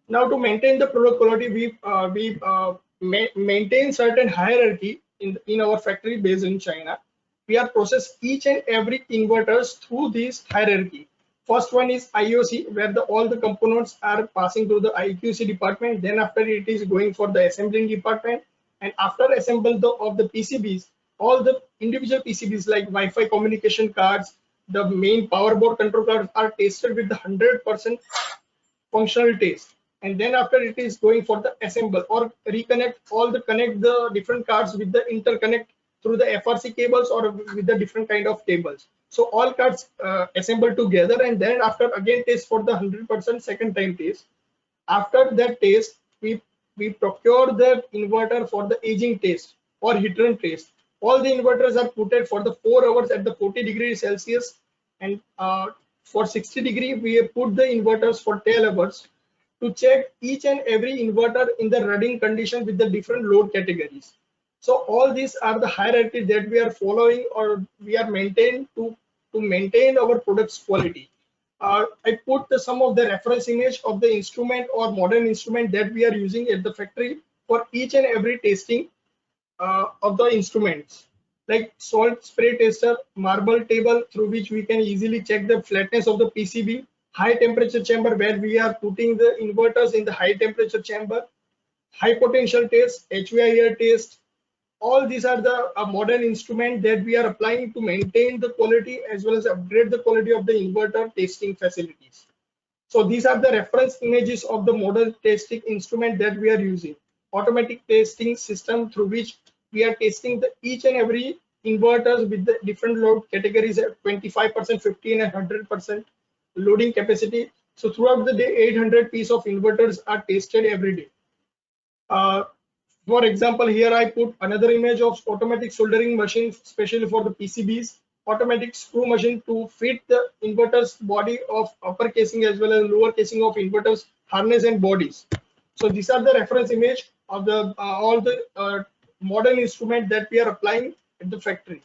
Now, to maintain the product quality, we maintain certain hierarchy in our factory based in China. We are process each and every inverters through this hierarchy. First one is IOC, where all the components are passing through the IQC department. Then after it is going for the assembling department, and after assemble of the PCBs, all the individual PCBs like Wi-Fi communication cards, the main power board control cards are tested with the 100% functional test. And then after it is going for the assemble or reconnect, connect the different cards with the interconnect through the FRC cables or with the different kind of cables. So all cards assembled together, and then after again test for the 100% second time test. After that test, we procure the inverter for the aging test or heat run test. All the inverters are put for the 4 hours at the 40 degrees Celsius, and for 60 degree we put the inverters for 10 hours to check each and every inverter in the running condition with the different load categories. So all these are the hierarchy that we are following or we are maintained to maintain our product's quality. I put some of the reference image of the instrument or modern instrument that we are using at the factory for each and every testing of the instruments, like salt spray tester, marble table through which we can easily check the flatness of the PCB, high temperature chamber where we are putting the inverters in the high temperature chamber, high potential test, HVIR test. All these are the modern instrument that we are applying to maintain the quality as well as upgrade the quality of the inverter testing facilities. So these are the reference images of the modern testing instrument that we are using. Automatic testing system through which we are testing the each and every inverters with the different load categories at 25%, 15 and 100% loading capacity. So throughout the day, 800 pieces of inverters are tested every day. For example, here I put another image of automatic soldering machine, especially for the PCBs, automatic screw machine to fit the inverter's body of upper casing as well as lower casing of inverters harness and bodies. So these are the reference image of the all the modern instrument that we are applying at the factory.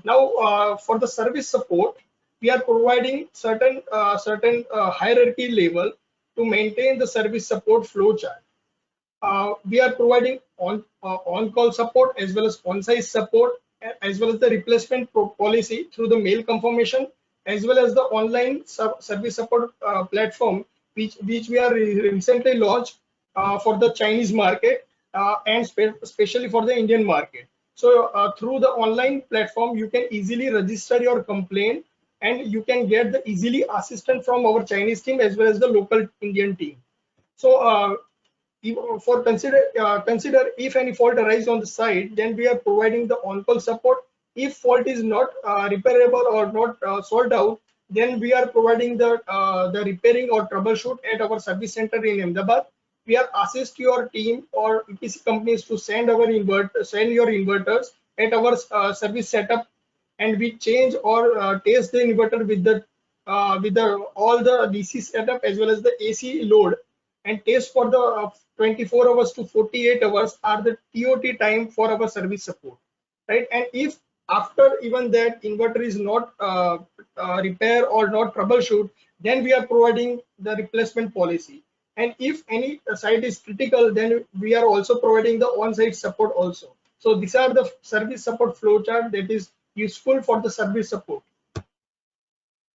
Now for the service support, we are providing certain hierarchy level to maintain the service support flow chart. We are providing on-call support as well as on-site support, as well as the replacement policy through the mail confirmation, as well as the online service support platform, which we are recently launched for the Chinese market and especially for the Indian market. So through the online platform, you can easily register your complaint and you can get the easily assistance from our Chinese team as well as the local Indian team. So consider if any fault arises on the site, then we are providing the on-call support. If fault is not repairable or not solved out, then we are providing the repairing or troubleshoot at our service center in Ahmedabad. We are assist your team or EPC companies to send your inverters at our service setup, and we change or test the inverter with all the DC setup as well as the AC load, and test for the 24 hours to 48 hours are the TOT time for our service support, right? And if after even that inverter is not repair or not troubleshoot, then we are providing the replacement policy. And if any site is critical, then we are also providing the on-site support also. So these are the service support flowchart that is useful for the service support.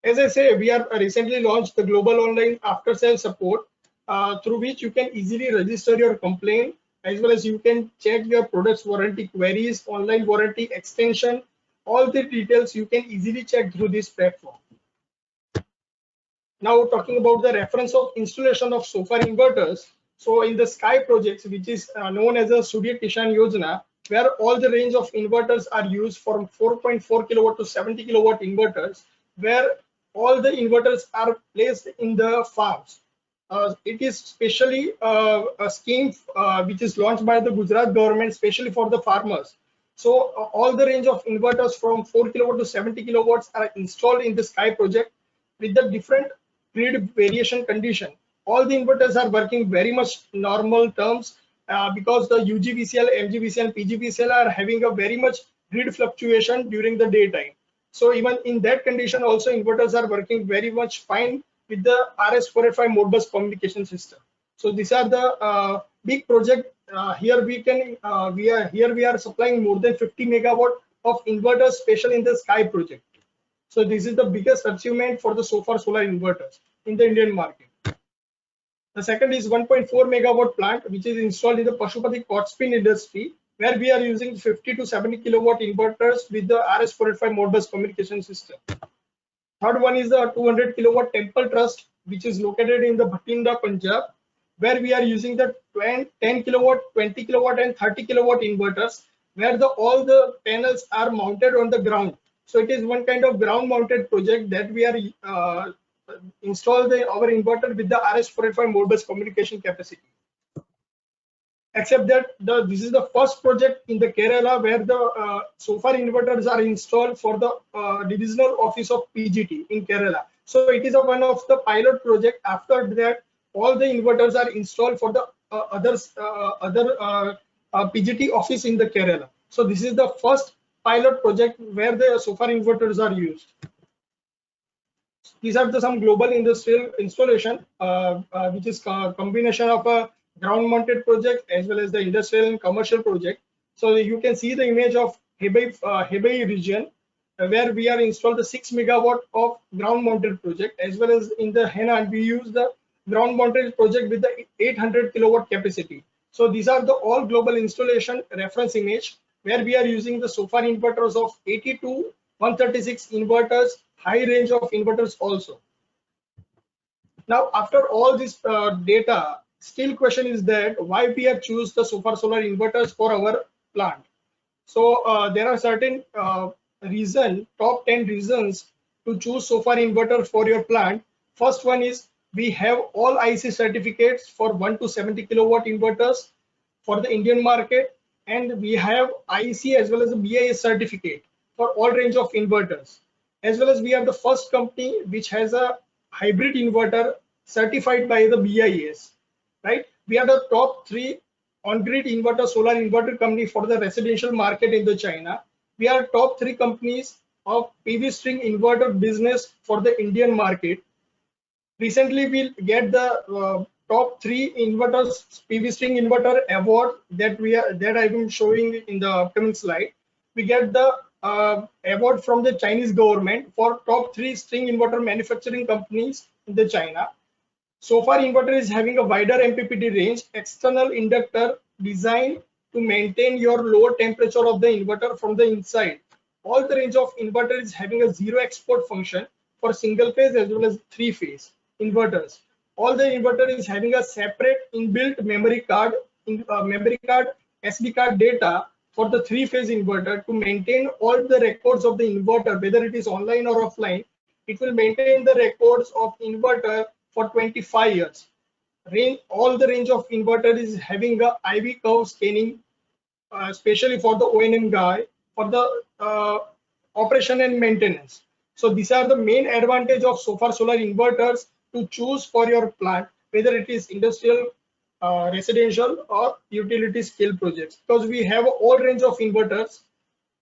As I say, we have recently launched the global online after-sales support, through which you can easily register your complaint as well as you can check your product's warranty queries, online warranty extension. All the details you can easily check through this platform. Now talking about the reference of installation of Sofar inverters. So in the Sky projects, which is known as a 𝐒𝐩𝐞𝐚𝐤𝐿 Yojana, where all the range of inverters are used from 4.4 kilowatt to 70 kilowatt inverters, where all the inverters are placed in the farms. It is specially a scheme which is launched by the Gujarat government, specially for the farmers. So all the range of inverters from 4 kilowatt to 70 kilowatts are installed in the Sky project with the different grid variation condition. All the inverters are working very much normal terms because the UGVCL, MGVCL, PGVCL are having a very much grid fluctuation during the daytime. So even in that condition also inverters are working very much fine with the RS485 Modbus communication system. So these are the big project. Here we are supplying more than 50 megawatt of inverters, special in the Sky project. So this is the biggest achievement for the Sofar solar inverters in the Indian market. The second is 1.4 megawatt plant, which is installed in the Prajapati cot spin industry, where we are using 50 to 70 kilowatt inverters with the RS485 Modbus communication system. Third one is the 200 kilowatt Temple Trust, which is located in the Bhatinda, Punjab, where we are using the 10 kilowatt, 20 kilowatt and 30 kilowatt inverters, where all the panels are mounted on the ground. So it is one kind of ground mounted project that we are install our inverter with the RS485 Modbus communication capacity. Except that this is the first project in the Kerala where the Sofar inverters are installed for the divisional office of PGT in Kerala. So it is one of the pilot project. After that, all the inverters are installed for the other PGT office in the Kerala. So this is the first pilot project where the Sofar inverters are used. These are some global industrial installation, which is a combination of a ground mounted project as well as the industrial and commercial project. So you can see the image of Hebei region, where we are installed the 6 megawatt of ground mounted project, as well as in the Henan we use the ground mounted project with the 800 kilowatt capacity. So these are the all global installation reference image, where we are using the Sofar inverters of 82, 136 inverters, high range of inverters also. Now after all this data, still question is that why we have choose the Sofar solar inverters for our plant. So there are certain top 10 reasons to choose Sofar inverter for your plant. First one is we have all IC certificates for 1 to 70 kilowatt inverters for the Indian market, and we have IC as well as a BIS certificate for all range of inverters. As well as we are the first company which has a hybrid inverter certified by the BIS, right? We are the top 3 on-grid inverter, solar inverter company for the residential market in the China. We are top 3 companies of PV string inverter business for the Indian market. Recently, we get the top 3 inverters PV string inverter award that I am showing in the upcoming slide. We get the award from the Chinese government for top 3 string inverter manufacturing companies in the China. Sofar inverter is having a wider MPPT range, external inductor designed to maintain your lower temperature of the inverter from the inside. All the range of inverter is having a zero export function for single phase as well as 3 phase inverters. All the inverter is having a separate inbuilt memory card, SD card data for the 3 phase inverter to maintain all the records of the inverter, whether it is online or offline. It will maintain the records of inverter for 25 years. All the range of inverter is having a IV curve scanning, especially for the O&M guy, for the operation and maintenance. So these are the main advantage of Sofar solar inverters to choose for your plant, whether it is industrial, residential or utility scale projects, because we have all range of inverters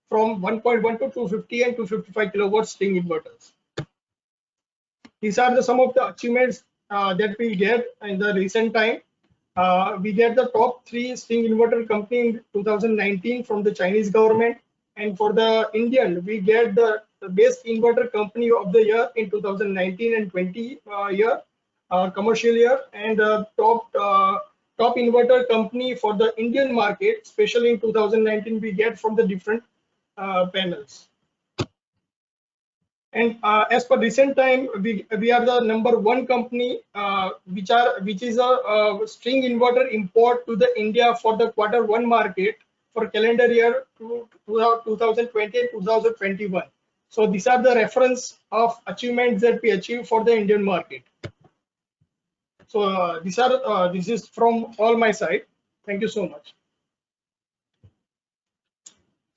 from 1.1 to 250 and 255 kilowatt string inverters. These are some of the achievements that we get in the recent time. We get the top 3 string inverter company in 2019 from the Chinese government, and for the Indian we get the best inverter company of the year in 2019 and 20 year commercial year, and top top inverter company for the Indian market, especially in 2019, we get from the different panels. And as per recent time, we are the #1 company which is a string inverter import to the India for the Q1 market for calendar year 2020 and 2021. So these are the reference of achievements that we achieved for the Indian market. So this is from all my side. Thank you so much.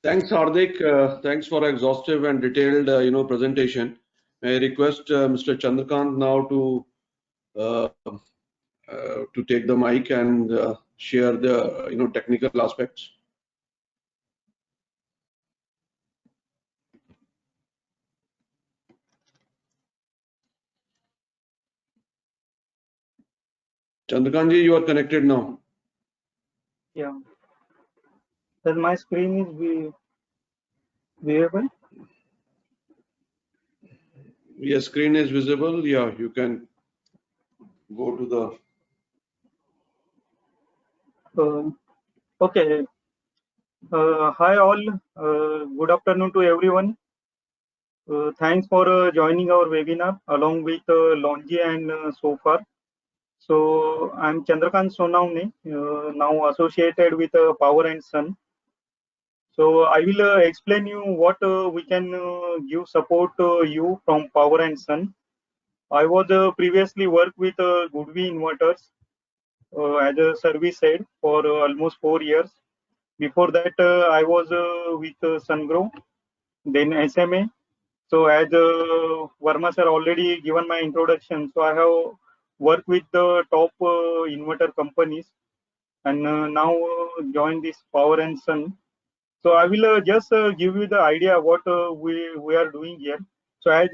Thanks, Hardik. Thanks for exhaustive and detailed, presentation. May I request Mr. Chandrakant now to take the mic and share the, technical aspects. Chandrakant ji, you are connected now. Yeah. Then my screen is visible. Yes, screen is visible. Yeah, you can go to the. Okay. Hi all. Good afternoon to everyone. Thanks for joining our webinar along with Longi and Sofar. So I'm Chandrakant Sonawne, now associated with Power and Sun. So I will explain you what we can give support to you from Power and Sun. I was previously worked with 𝐒𝐤𝐽 Inverters as a service head for almost 4 years. Before that, I was with SunGrow, then SMA. So as Verma sir already given my introduction, so I have worked with the top inverter companies and now join this Power and Sun. So I will just give you the idea what we are doing here. So as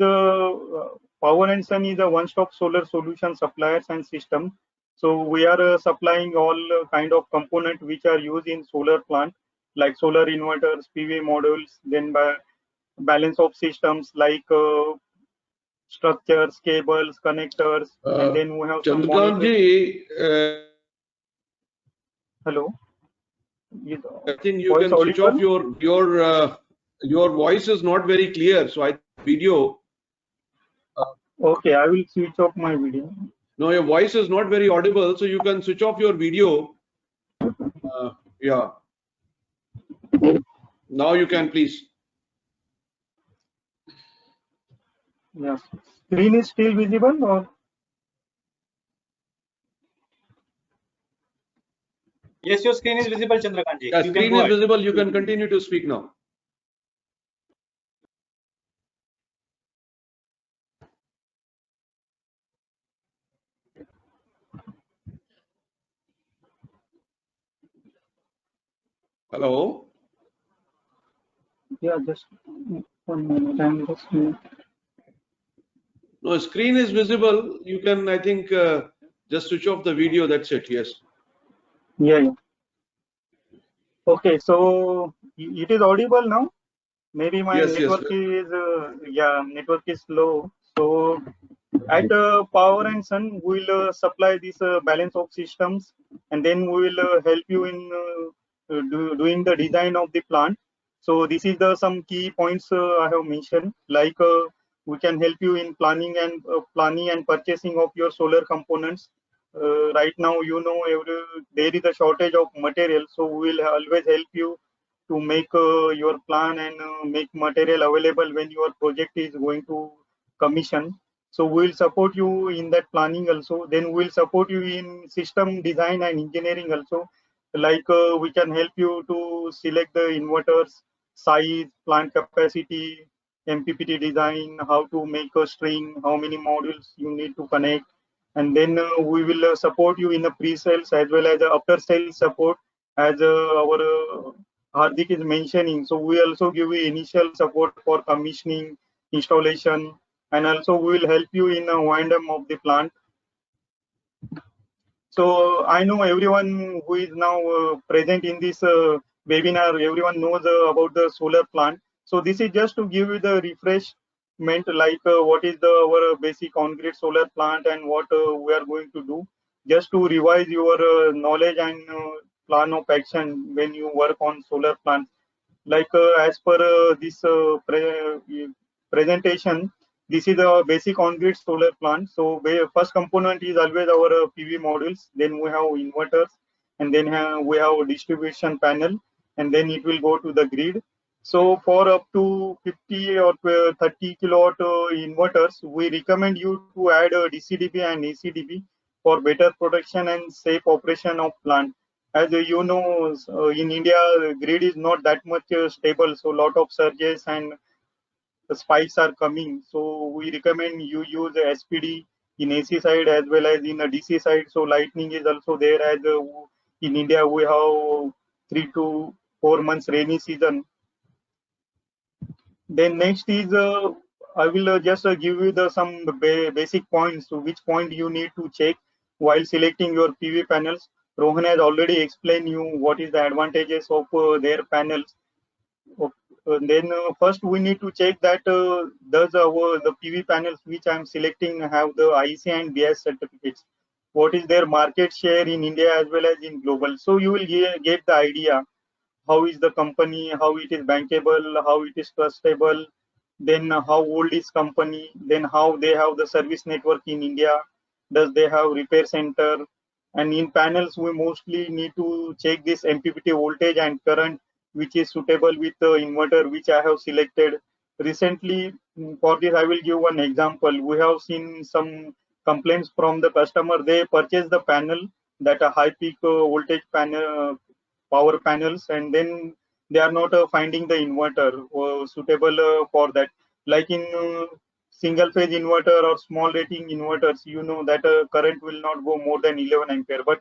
Power and Sun is a one-stop solar solution suppliers and system. So we are supplying all kind of components which are used in solar plant, like solar inverters, PV modules, then by balance of systems like structures, cables, connectors, and then we have some Chandrakant ji, hello. I think you can switch off your voice is not very clear. So I video. Okay, I will switch off my video. No, your voice is not very audible, so you can switch off your video. Yeah. Now you can, please. Yes. Screen is still visible or? Yes, your screen is visible, Chandrakant ji. Yeah, screen is visible. You can continue to speak now. Hello. Yeah, just 1 minute. I'm just. No, screen is visible. You can, I think, just switch off the video. That's it. Yes. Yeah. Okay, so it is audible now. Maybe my network is network is slow. So at Power and Sun, we will supply this balance of systems, and then we will help you in doing the design of the plant. So this is the some key points I have mentioned. Like we can help you in planning and purchasing of your solar components. Right now, there is a shortage of material, so we will always help you to make your plan and make material available when your project is going to commission. So we'll support you in that planning also. Then we'll support you in system design and engineering also. Like we can help you to select the inverters, size, plant capacity, MPPT design, how to make a string, how many modules you need to connect. And then we will support you in the pre-sales as well as the after-sales support as our Hardik is mentioning. So we also give you initial support for commissioning, installation, and also we will help you in a wind-up of the plant. So I know everyone who is now present in this webinar, everyone knows about the solar plant. So this is just to give you the refreshment, like what is our basic on-grid solar plant and what we are going to do. just to revise your knowledge and plan of action when you work on solar plants. Like as per this presentation, this is a basic on-grid solar plant. So first component is always our PV modules. Then we have inverters, and then we have a distribution panel, and then it will go to the grid. So for up to 50 or 30 kilowatt inverters, we recommend you to add a DCDB and ACDB for better protection and safe operation of plant. As you know, in India, grid is not that much stable, so a lot of surges and spikes are coming. So we recommend you use SPD in AC side as well as in a DC side. So lightning is also there. As in India, we have 3 to 4 months rainy season. Then next is I will just give you the some basic points. So which point you need to check while selecting your PV panels. Rohan has already explained you what is the advantages of their panels. Then first we need to check that does the PV panels which I am selecting have the IC and BS certificates. What is their market share in India as well as in global? So you will get the idea how is the company, how it is bankable, how it is trustable, then how old is company, then how they have the service network in India, does they have repair center, and in panels we mostly need to check this MPPT voltage and current which is suitable with the inverter which I have selected. Recently, for this I will give one example. We have seen some complaints from the customer. They purchased the panel that a high peak voltage panel power panels, and then they are not finding the inverter suitable for that. Like in single phase inverter or small rating inverters, you know that current will not go more than 11 ampere, but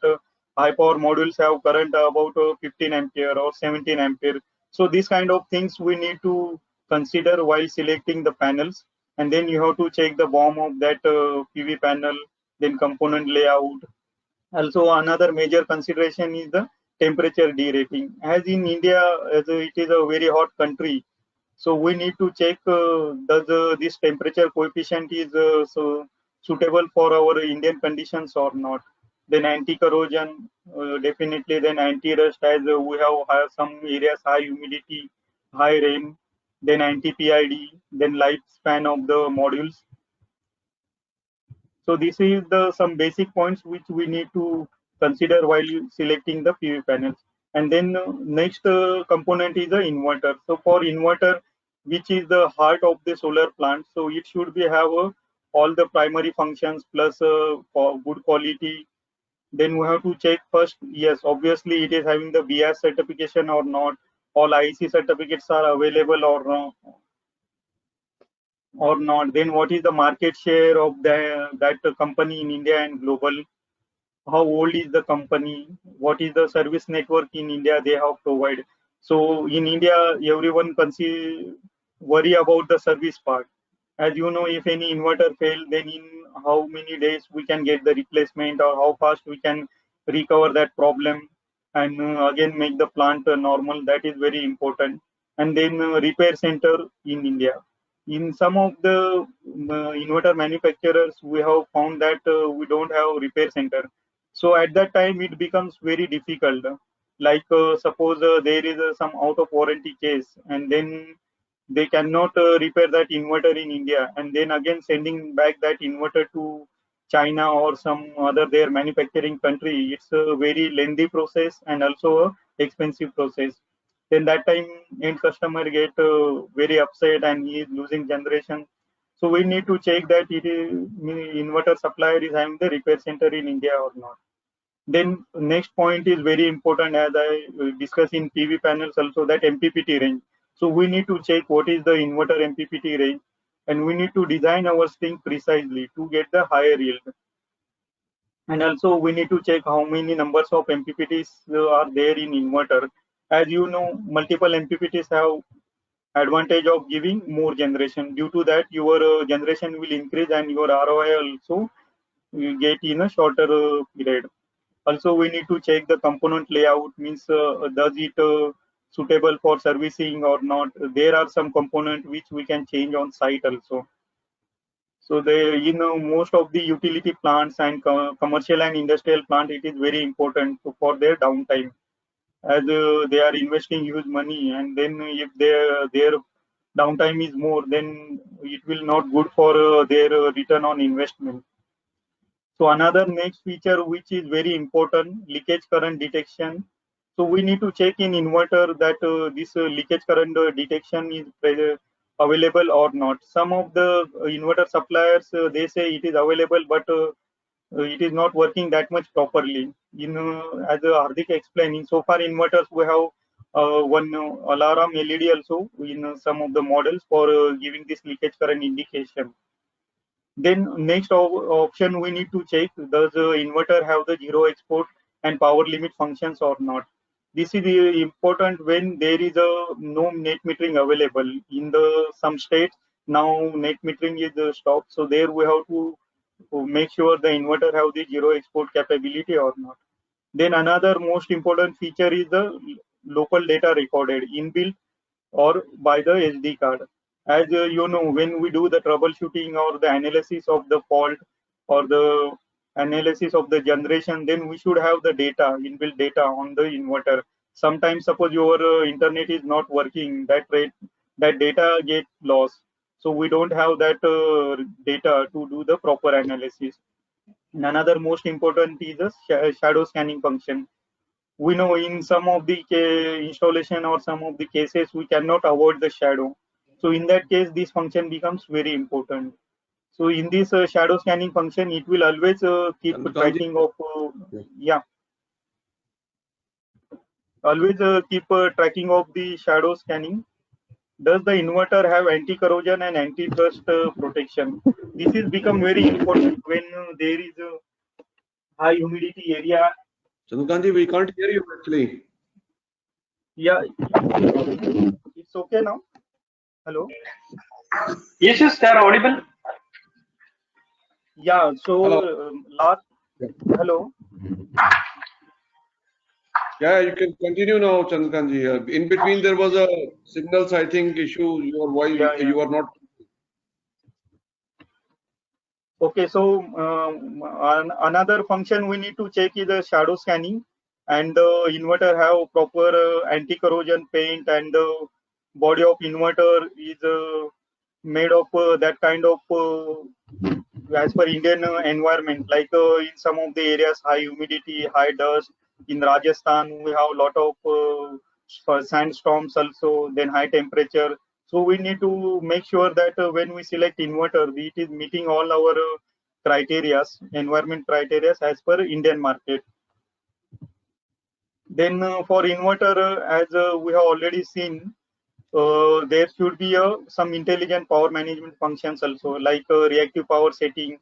high power modules have current about 15 ampere or 17 ampere. So these kind of things we need to consider while selecting the panels, and then you have to check the BOM of that PV panel, then component layout. Also, another major consideration is the temperature derating. As in India, as it is a very hot country, so we need to check does this temperature coefficient is suitable for our Indian conditions or not. Then anti-corrosion, definitely. Then anti-rust, as we have some areas high humidity, high rain. Then anti-PID. Then lifespan of the modules. So this is the some basic points which we need to consider while selecting the PV panels. And then next component is the inverter. So for inverter, which is the heart of the solar plant, so it should be have all the primary functions plus for good quality. Then we have to check first, yes, obviously it is having the BS certification or not. All IC certificates are available or not. Then what is the market share of that company in India and global? How old is the company? What is the service network in India they have provided? So in India, everyone worry about the service part. As you know, if any inverter fail, then in how many days we can get the replacement, or how fast we can recover that problem and again make the plant normal. That is very important. And then repair center in India. In some of the inverter manufacturers, we have found that we don't have repair center. So at that time, it becomes very difficult. Like suppose there is some out of warranty case, and then they cannot repair that inverter in India, and then again sending back that inverter to China or some other their manufacturing country. It's a very lengthy process and also a expensive process. Then that time end customer get very upset and he is losing generation. So we need to check that it is inverter supplier is having the repair center in India or not. Then next point is very important, as I discussed in PV panels also, that MPPT range. So we need to check what is the inverter MPPT range, and we need to design our string precisely to get the higher yield. And also we need to check how many numbers of MPPTs are there in inverter. As you know, multiple MPPTs have advantage of giving more generation. Due to that, your generation will increase and your ROI also will get in a shorter period. Also, we need to check the component layout, means does it suitable for servicing or not. There are some components which we can change on site also. So they, most of the utility plants and commercial and industrial plant, it is very important for their downtime, as they are investing huge money, and then if their downtime is more, then it will not good for their return on investment. So another next feature which is very important, leakage current detection. So we need to check in inverter that this leakage current detection is available or not. Some of the inverter suppliers, they say it is available, but it is not working that much properly. As Hardik explained, in so far inverters we have one alarm LED also in some of the models for giving this leakage current indication. Then next option we need to check, does the inverter have the zero export and power limit functions or not. This is important when there is a no net metering available in the some states. Now net metering is stopped, so there we have to make sure the inverter have the zero export capability or not. Then another most important feature is the local data recorded inbuilt or by the SD card. As when we do the troubleshooting or the analysis of the fault or the analysis of the generation, then we should have the data, inbuilt data on the inverter. Sometimes suppose your internet is not working, that data get lost. So we don't have that data to do the proper analysis. And another most important is the shadow scanning function. We know in some of the installation or some of the cases we cannot avoid the shadow. So in that case, this function becomes very important. So in this shadow scanning function, it will always keep tracking of always keep tracking of the shadow scanning. Does the inverter have anti-corrosion and anti-rust protection? This is become very important when there is a high humidity area. Chandrakant, we can't hear you actually. Yeah, it's okay now. Hello. Yes, they are audible. Yeah. So last. Hello. Yeah, you can continue now, Chandrakant. In between, there was a signals, I think, issue. Your voice, you are not. Okay, so another function we need to check is the shadow scanning, and the inverter have proper anti-corrosion paint, and the body of inverter is made of that kind of as per Indian environment, like in some of the areas high humidity, high dust. In Rajasthan, we have a lot of sandstorms also, then high temperature. So we need to make sure that when we select inverter, it is meeting all our criteria, environment criteria as per Indian market. Then for inverter, as we have already seen, there should be some intelligent power management functions also, like reactive power setting,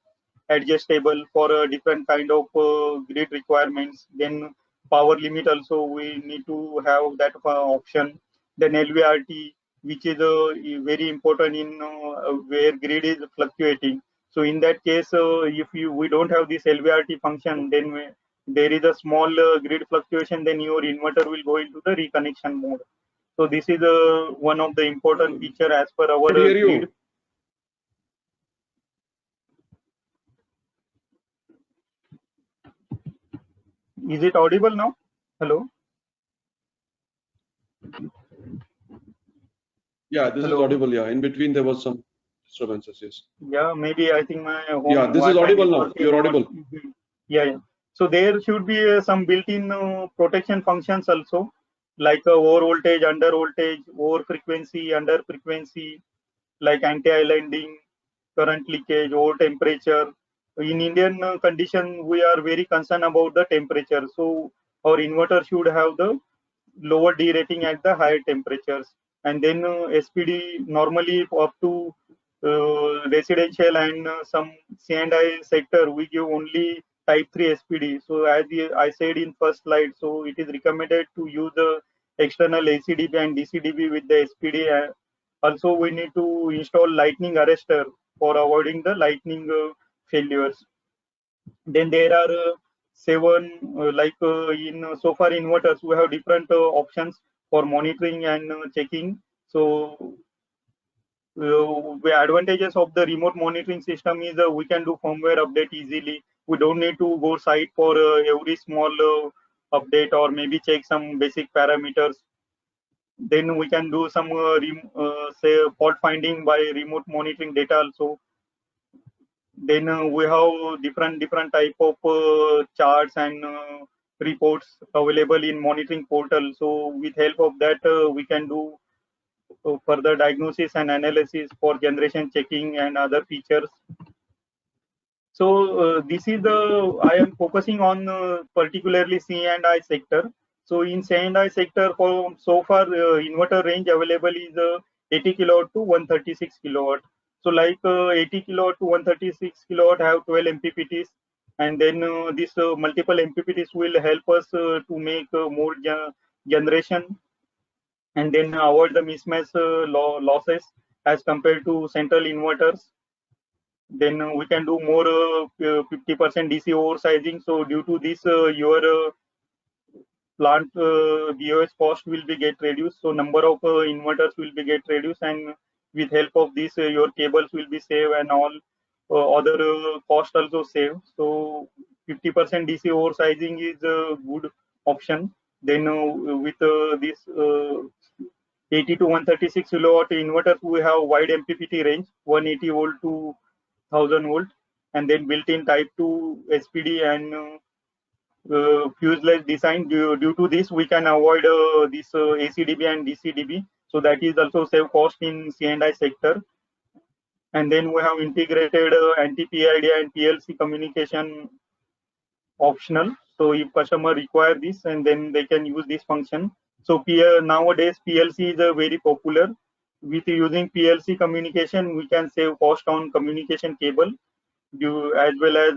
adjustable for different kind of grid requirements. Then power limit also we need to have that option. Then LVRT, which is very important in where grid is fluctuating. So in that case, if we don't have this LVRT function, then there is a small grid fluctuation, then your inverter will go into the reconnection mode. So this is one of the important feature as per our grid. Is it audible now? Hello? Yeah, this is audible. Yeah, in between there was some disturbances. Yes. Yeah, maybe I think my home. Yeah, this is audible now. You're audible. Yeah. So there should be some built-in protection functions also, like over voltage, under voltage, over frequency, under frequency, like anti-islanding, current leakage, over temperature. In Indian condition, we are very concerned about the temperature. So our inverter should have the lower D rating at the higher temperatures. And then SPD normally up to residential and some C&I sector, we give only type 3 SPD. So as I said in first slide, so it is recommended to use the external ACDB and DCDB with the SPD. Also, we need to install lightning arrestor for avoiding the lightning failures. Then there are seven, like in so far inverters, we have different options for monitoring and checking. So The advantages of the remote monitoring system is we can do firmware update easily. We don't need to go site for every small update or maybe check some basic parameters. Then we can do some say fault finding by remote monitoring data also. Then we have different type of charts and reports available in monitoring portal. So with help of that, we can do further diagnosis and analysis for generation checking and other features. So this is the I am focusing on particularly C and I sector. So in C and I sector, for so far inverter range available is 80 kilowatt to 136 kilowatt. So like 80 kilowatt to 136 kilowatt have 12 MPPTs, and then this multiple MPPTs will help us to make more generation, and then avoid the mismatch losses as compared to central inverters. Then we can do more 50% DC oversizing. So due to this, your plant BOS cost will be get reduced. So number of inverters will be get reduced, and with help of this, your cables will be saved and all other cost also save. So 50% DC oversizing is a good option. Then with this 80 to 136 kilowatt inverters, we have wide MPPT range, 180 volt to 1000 volt, and then built-in type 2 SPD and fuseless design. Due to this, we can avoid this ACDB and DCDB. So that is also save cost in C&I sector. And then we have integrated anti-PID and PLC communication optional. So if customer require this, and then they can use this function. So nowadays PLC is very popular. With using PLC communication, we can save cost on communication cable, as well as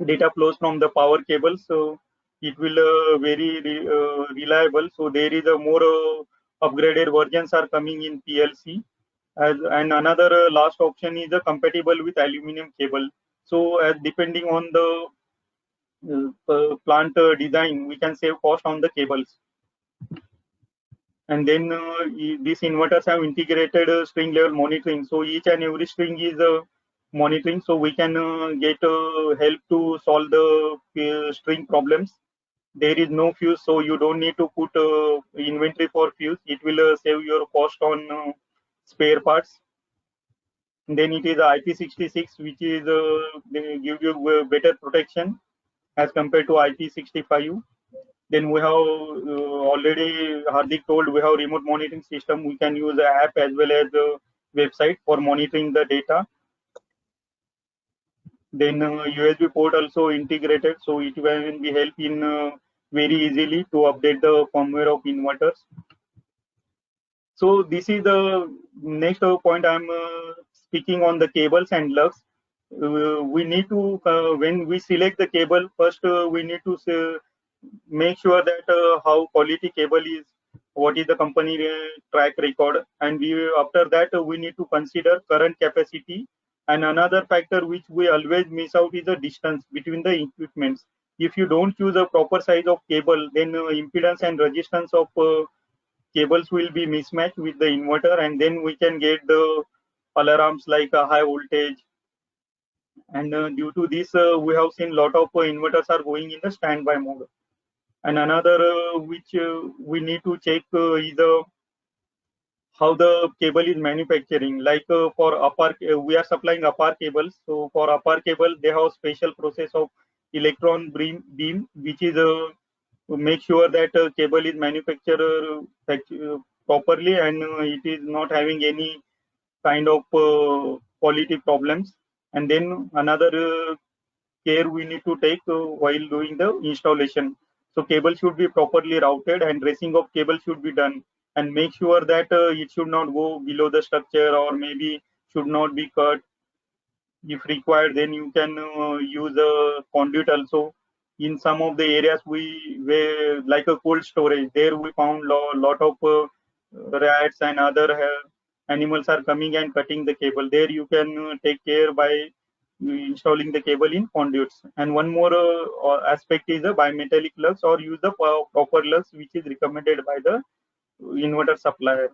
data flows from the power cable. So it will very reliable. So there is a more upgraded versions are coming in PLC. And another last option is compatible with aluminum cable. So as depending on the plant design, we can save cost on the cables. And then these inverters have integrated string level monitoring. So each and every string is monitoring. So we can get help to solve the string problems. There is no fuse, so you don't need to put inventory for fuse. It will save your cost on spare parts. And then it is IP66, which is they give you better protection as compared to IP65. Then we have already Hardik told we have remote monitoring system. We can use the app as well as the website for monitoring the data. Then USB port also integrated, so it will be help in very easily to update the firmware of inverters. So this is the next point I'm speaking on the cables and lugs. We need to when we select the cable, first we need to make sure that how quality cable is, what is the company track record, and after that we need to consider current capacity. And another factor which we always miss out is the distance between the equipments. If you don't choose a proper size of cable, then impedance and resistance of cables will be mismatched with the inverter, and then we can get the alarms like a high voltage. And due to this, we have seen lot of inverters are going in the standby mode. And another which we need to check is how the cable is manufacturing. Like for upper, we are supplying upper cables. So for upper cable, they have special process of electron beam, which is to make sure that cable is manufactured properly, and it is not having any kind of quality problems. And then another care we need to take while doing the installation. So cable should be properly routed, and dressing of cable should be done, and make sure that it should not go below the structure, or maybe should not be cut. If required, then you can use a conduit also. In some of the areas where like a cold storage, there we found lot of rats and other animals are coming and cutting the cable. There you can take care by installing the cable in conduits. And one more aspect is the bimetallic lugs, or use the proper lugs which is recommended by the inverter supplier.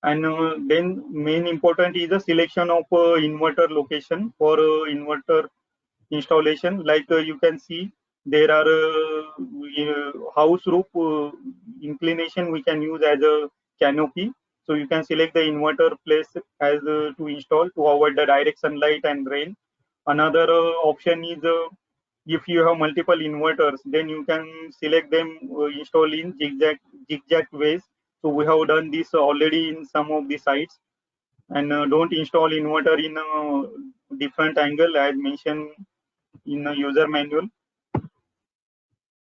And then main important is the selection of inverter location for inverter installation. Like you can see, there are house roof inclination we can use as a canopy. So you can select the inverter place as to install to avoid the direct sunlight and rain. Another option is if you have multiple inverters, then you can select them install in zigzag ways. So we have done this already in some of the sites. And don't install inverter in a different angle as mentioned in a user manual.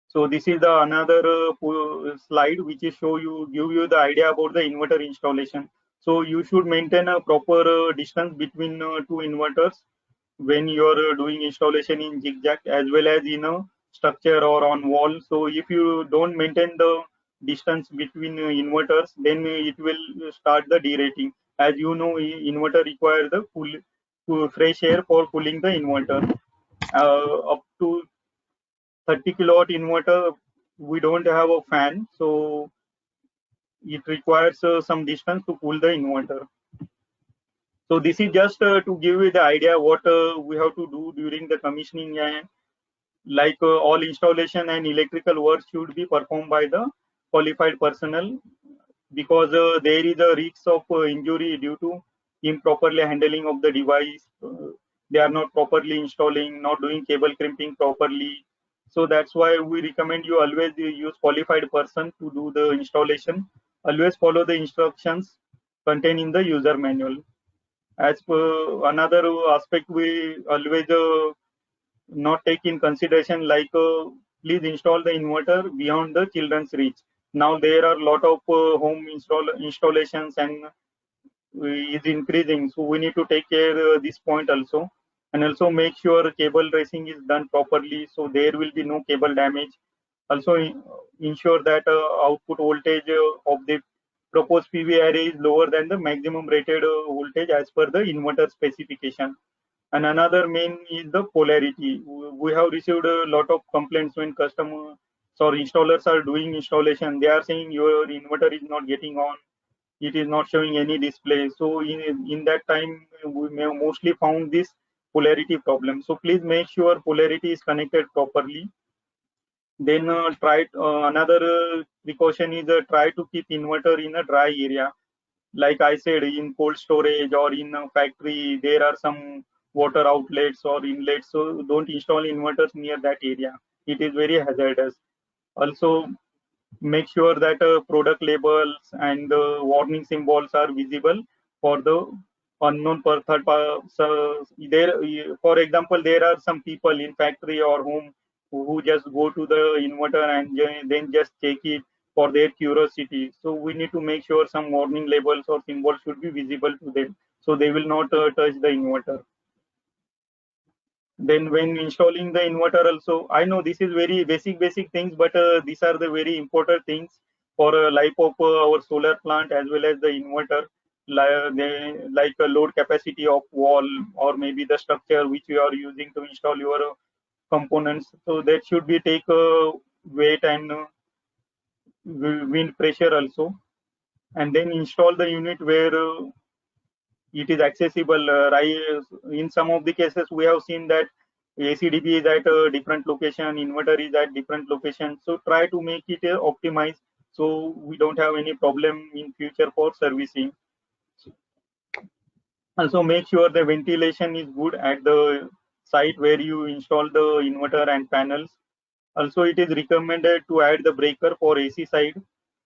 So this is the another slide which is give you the idea about the inverter installation. So you should maintain a proper distance between two inverters when you are doing installation in zigzag as well as in a structure or on wall. So if you don't maintain the distance between inverters, then it will start the derating. As you know, inverter requires the fresh air for cooling the inverter. Up to 30 kilowatt inverter, we don't have a fan, so it requires some distance to cool the inverter. So this is just to give you the idea what we have to do during the commissioning, and like all installation and electrical work should be performed by the qualified personnel, because there is a risk of injury due to improperly handling of the device. They are not properly installing, not doing cable crimping properly. So that's why we recommend you always use qualified person to do the installation. Always follow the instructions contained in the user manual. As per another aspect, we always not take in consideration, like please install the inverter beyond the children's reach. Now there are a lot of home installations and is increasing, so we need to take care this point also. And also make sure cable tracing is done properly, so there will be no cable damage. Also ensure that output voltage of the proposed PV array is lower than the maximum rated voltage as per the inverter specification. And another main is the polarity. We have received a lot of complaints when customers or installers are doing installation. They are saying your inverter is not getting on, it is not showing any display. So in that time, we may mostly found this polarity problem. So please make sure polarity is connected properly. Then another precaution is try to keep inverter in a dry area. Like I said, in cold storage or in a factory, there are some water outlets or inlets. So don't install inverters near that area. It is very hazardous. Also, make sure that product labels and warning symbols are visible for the unknown per third so there, for example, there are some people in factory or home who just go to the inverter and then just check it for their curiosity. So we need to make sure some warning labels or symbols should be visible to them, so they will not touch the inverter. Then when installing the inverter also, I know this is very basic things, but these are the very important things for life of our solar plant as well as the inverter, like a load capacity of wall or maybe the structure which you are using to install your components. So that should be take weight and wind pressure also, and then install the unit where it is accessible. In some of the cases, we have seen that ACDP is at a different location, inverter is at different location. So try to make it optimized so we don't have any problem in future for servicing. Also make sure the ventilation is good at the site where you install the inverter and panels. Also, it is recommended to add the breaker for AC side.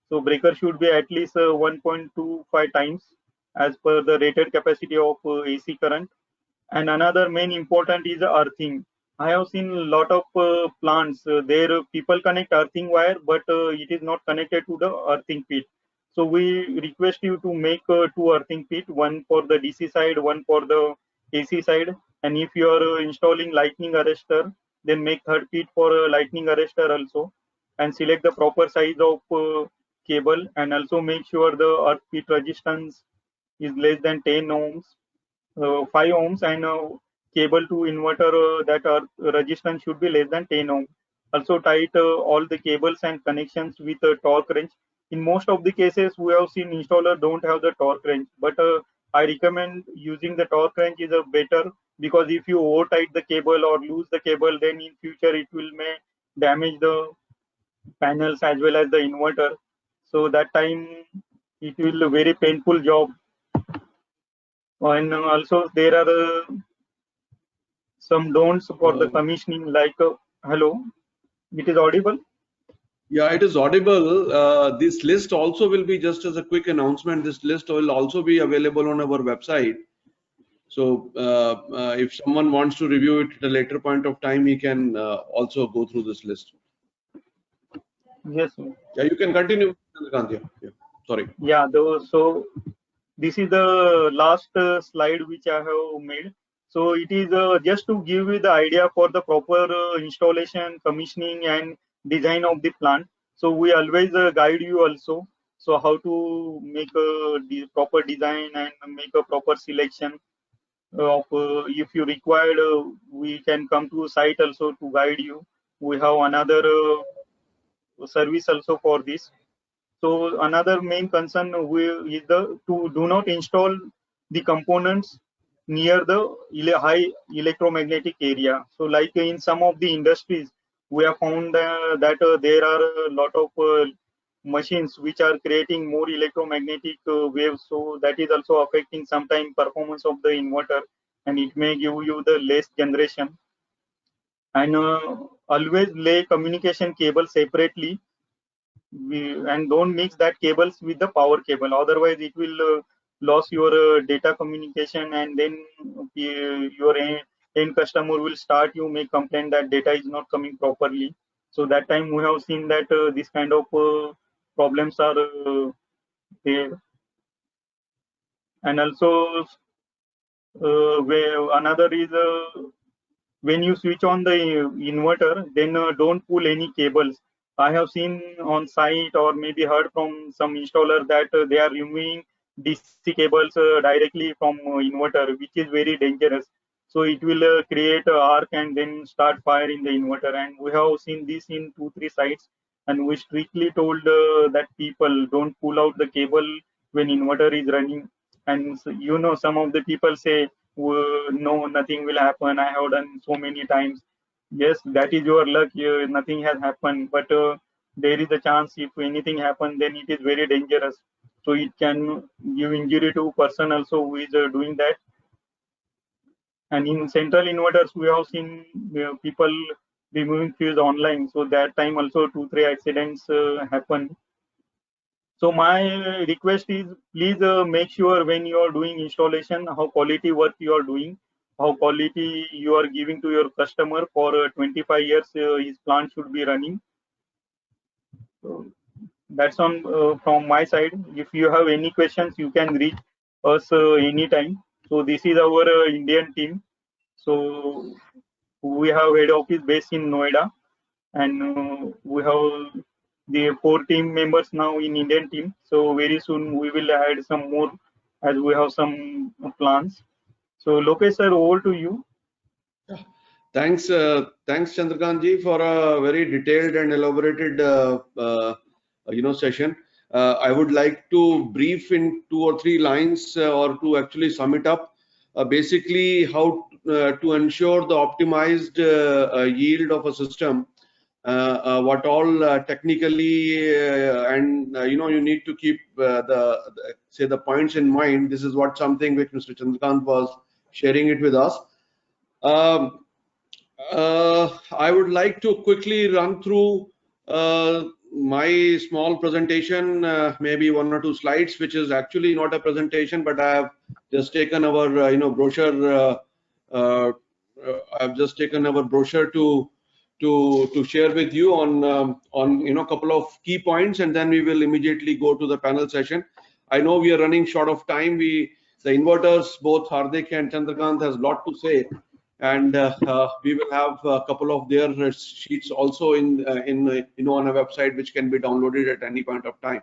So breaker should be at least 1.25 times as per the rated capacity of AC current. And another main important is earthing. I have seen a lot of plants, there people connect earthing wire, but it is not connected to the earthing pit. So we request you to make two earthing pit, one for the DC side, one for the AC side. And if you are installing lightning arrestor, then make third pit for lightning arrestor also, and select the proper size of cable, and also make sure the earth pit resistance is less than 10 ohms, 5 ohms, and cable to inverter that resistance should be less than 10 ohm. Also tight all the cables and connections with a torque wrench. in most of the cases we have seen installer don't have the torque wrench, but I recommend using the torque wrench is a better, because if you over tight the cable or lose the cable, then in future it will may damage the panels as well as the inverter. So that time it will a very painful job. And also there are some don'ts for the commissioning, like hello, it is audible? Yeah, it is audible. This list also will be, just as a quick announcement, this list will also be available on our website. So if someone wants to review it at a later point of time, he can also go through this list. Yes, sir. Yeah, you can continue, Chandrakant. Yeah. Sorry. Yeah, so this is the last slide which I have made. So it is just to give you the idea for the proper installation, commissioning and design of the plant. So we always guide you also. So how to make the proper design and make a proper selection of if you required, we can come to site also to guide you. We have another service also for this. So another main concern is to do not install the components near the high electromagnetic area. So like in some of the industries, we have found that there are a lot of machines which are creating more electromagnetic waves. So that is also affecting sometimes performance of the inverter, and it may give you the less generation. And always lay communication cable separately, and don't mix that cables with the power cable, otherwise it will lose your data communication, and then your end customer will start you may complain that data is not coming properly. So that time we have seen that this kind of problems are there. And also where another is when you switch on the inverter, then don't pull any cables. I have seen on site or maybe heard from some installer that they are removing DC cables directly from inverter, which is very dangerous. So it will create a arc and then start fire in the inverter. And we have seen this in 2-3 sites. And we strictly told that people don't pull out the cable when inverter is running. And so, you know, some of the people say, no, nothing will happen. I have done so many times. Yes, that is your luck. Nothing has happened, but there is a chance if anything happens, then it is very dangerous. So it can give injury to person also who is doing that. And in central inverters, we have seen people removing fuse online. So that time also 2-3 accidents happen. So my request is, please make sure when you are doing installation, how quality work you are doing, how quality you are giving to your customer. For 25 years, his plant should be running. So that's on from my side. If you have any questions, you can reach us anytime. So this is our Indian team. So we have head office based in Noida, and we have the 4 team members now in Indian team. So very soon we will add some more as we have some plans. So Lokesh sir, over to you. Thanks, Chandrakant ji, for a very detailed and elaborated session. I would like to brief in 2 or 3 lines or to actually sum it up. Basically, how to ensure the optimized yield of a system. What all technically and you need to keep the points in mind. This is what something which Mr. Chandrakant was sharing it with us. I would like to quickly run through my small presentation, maybe 1 or 2 slides, which is actually not a presentation, but I have just taken our brochure. I've just taken our brochure to share with you on couple of key points, and then we will immediately go to the panel session. I know we are running short of time. The inverters, both Hardik and Chandrakant, has a lot to say, and we will have a couple of their sheets also in on a website which can be downloaded at any point of time.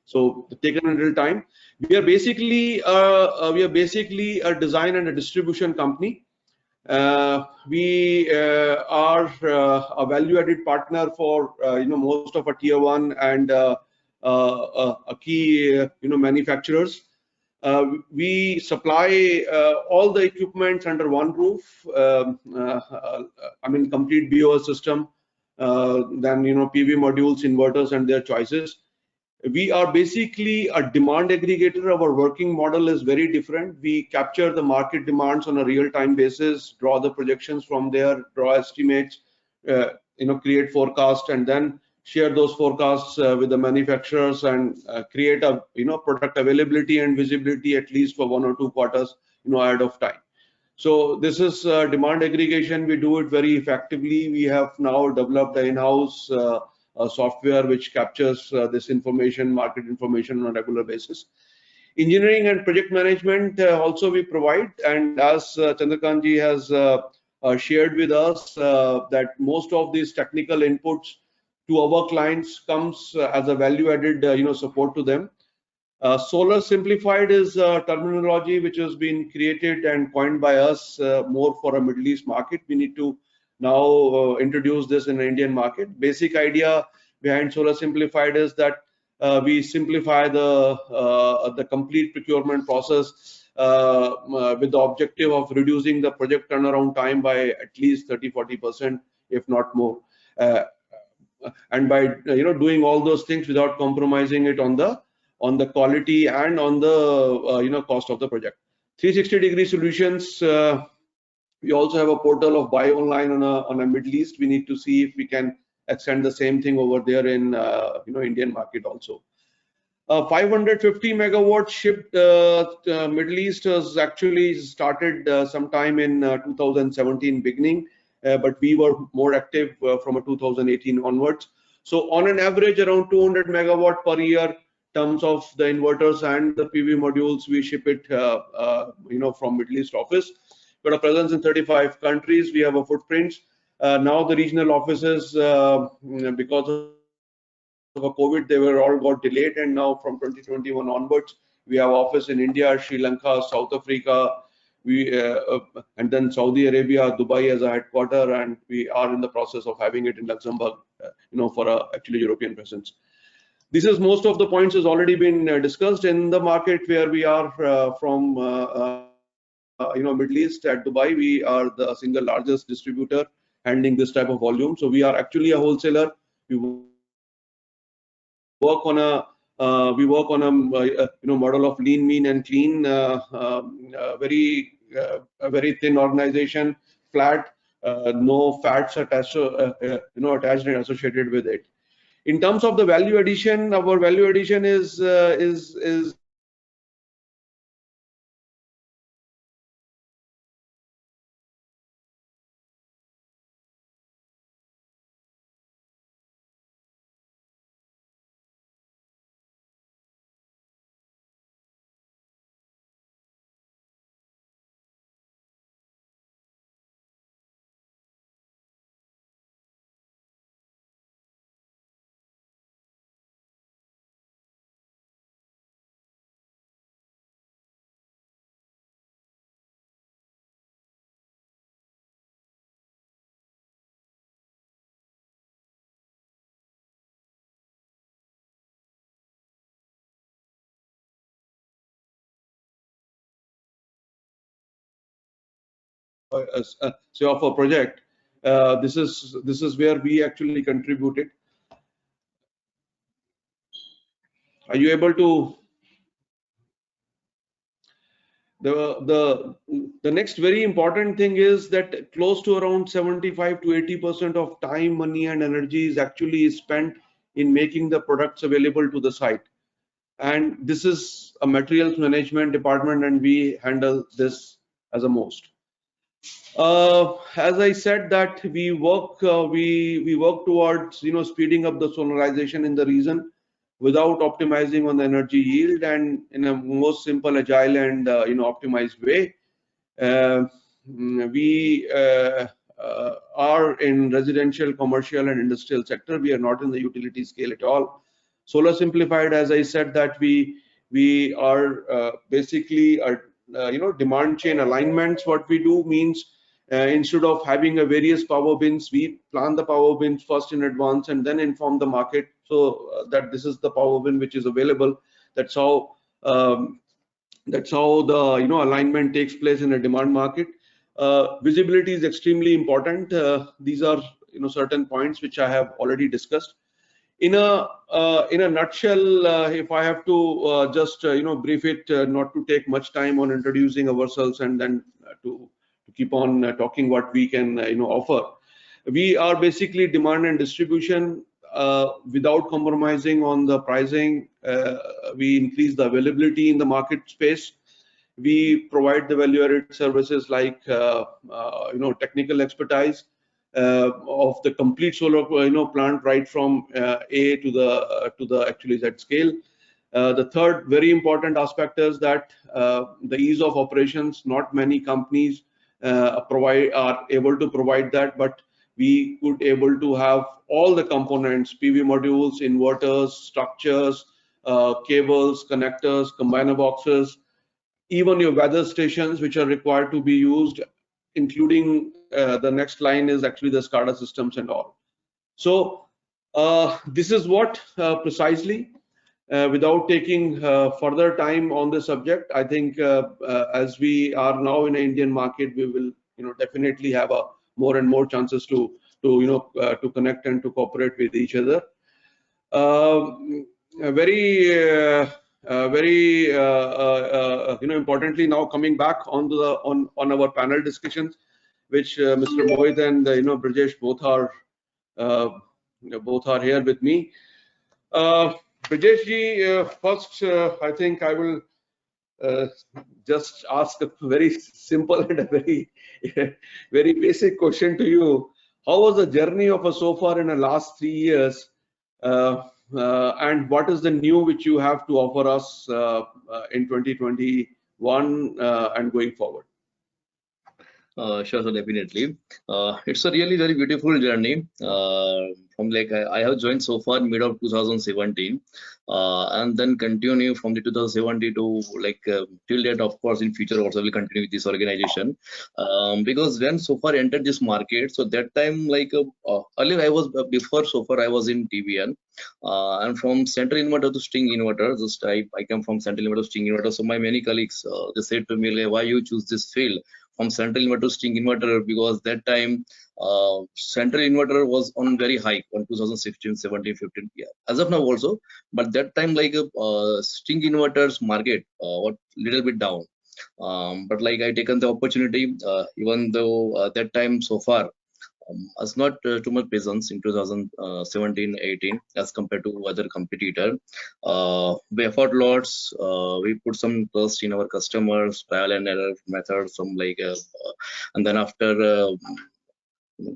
So taken a little time. We are basically a design and a distribution company. We are a value-added partner for most of our tier 1 and key manufacturers. We supply all the equipments under one roof. I mean, complete BOS system, then PV modules, inverters, and their choices. We are basically a demand aggregator. Our working model is very different. We capture the market demands on a real-time basis, draw the projections from there, draw estimates, create forecast, and then share those forecasts with the manufacturers and create a product availability and visibility at least for 1 or 2 quarters ahead of time. So this is demand aggregation. We do it very effectively. We have now developed an in-house software which captures this information, market information on a regular basis. Engineering and project management also we provide, and as Chandrakant ji has shared with us that most of these technical inputs to our clients comes as a value-added support to them. Solar simplified is a terminology which has been created and coined by us more for a Middle East market. We need to now introduce this in the Indian market. Basic idea behind solar simplified is that we simplify the complete procurement process with the objective of reducing the project turnaround time by at least 30-40%, if not more. And by doing all those things without compromising it on the quality and on the cost of the project. 360-degree solutions. We also have a portal of buy online on a Middle East. We need to see if we can extend the same thing over there in Indian market also. 550 megawatts shipped Middle East has actually started sometime in 2017 beginning. But we were more active from 2018 onwards. So on an average, around 200 megawatt per year, terms of the inverters and the PV modules, we ship it, from Middle East office. Got a presence in 35 countries. We have a footprint. Now the regional offices, because of COVID, they were all got delayed, and now from 2021 onwards, we have office in India, Sri Lanka, South Africa. And then Saudi Arabia, Dubai as a headquarter, and we are in the process of having it in Luxembourg, for a actually European presence. This is most of the points has already been discussed in the market where we are from, Middle East at Dubai. We are the single largest distributor handling this type of volume. So we are actually a wholesaler. We work on a model of lean, mean, and clean. Very thin organization, flat, no fats attached, attached and associated with it. In terms of the value addition, our value addition is of a project. This is where we actually contributed. Are you able to? The next very important thing is that close to around 75 to 80% of time, money, and energy is actually spent in making the products available to the site. And this is a materials management department, and we handle this as a most. As I said, that we work towards speeding up the solarization in the region without optimizing on the energy yield, and in a most simple, agile, and optimized way. We are in residential, commercial, and industrial sector. We are not in the utility scale at all. Solar simplified, as I said, that we are basically demand chain alignments. What we do means Instead of having a various power bins, we plan the power bins first in advance and then inform the market so that this is the power bin which is available. That's how the alignment takes place in a demand market. Visibility is extremely important. These are certain points which I have already discussed. In a nutshell, if I have to just brief it, not to take much time on introducing ourselves and then to keep on talking what we can offer. We are basically demand and distribution without compromising on the pricing. We increase the availability in the market space. We provide the value-added services like technical expertise of the complete solar plant, right from A to the actually Z scale. The third very important aspect is that the ease of operations. Not many companies are able to provide that, but we could able to have all the components: PV modules, inverters, structures, cables, connectors, combiner boxes, even your weather stations which are required to be used, including the next line is actually the SCADA systems and all. So this is what precisely, without taking further time on the subject, I think as we are now in the Indian market, we will definitely have more and more chances to connect and to cooperate with each other. Very importantly, now coming back on our panel discussions, which Mr. Mohit and Brijesh both are here with me. Brijesh ji, first I think I will just ask a very simple and a very very basic question to you. How was the journey of a Sofar in the last 3 years? And what is the new which you have to offer us in 2021 and going forward? Sure, so definitely. It's a really very beautiful journey. From I have joined Sofar mid of 2017, and then continue from the 2017 to till date. Of course, in future also will continue with this organization, because when Sofar entered this market, so that time earlier before Sofar I was in TVN, and from central inverter to string inverter. Just I come from central inverter to string inverter. So my many colleagues they said to me, why you choose this field from central inverter to string inverter? Because that time central inverter was on very high on 2016, 17, 15. Yeah, as of now also, but that time string inverters market was little bit down. But I taken the opportunity, even though that time so far has not too much presence in 2017-18 as compared to other competitor. We effort lots. We put some trust in our customers, trial and error methods, and then after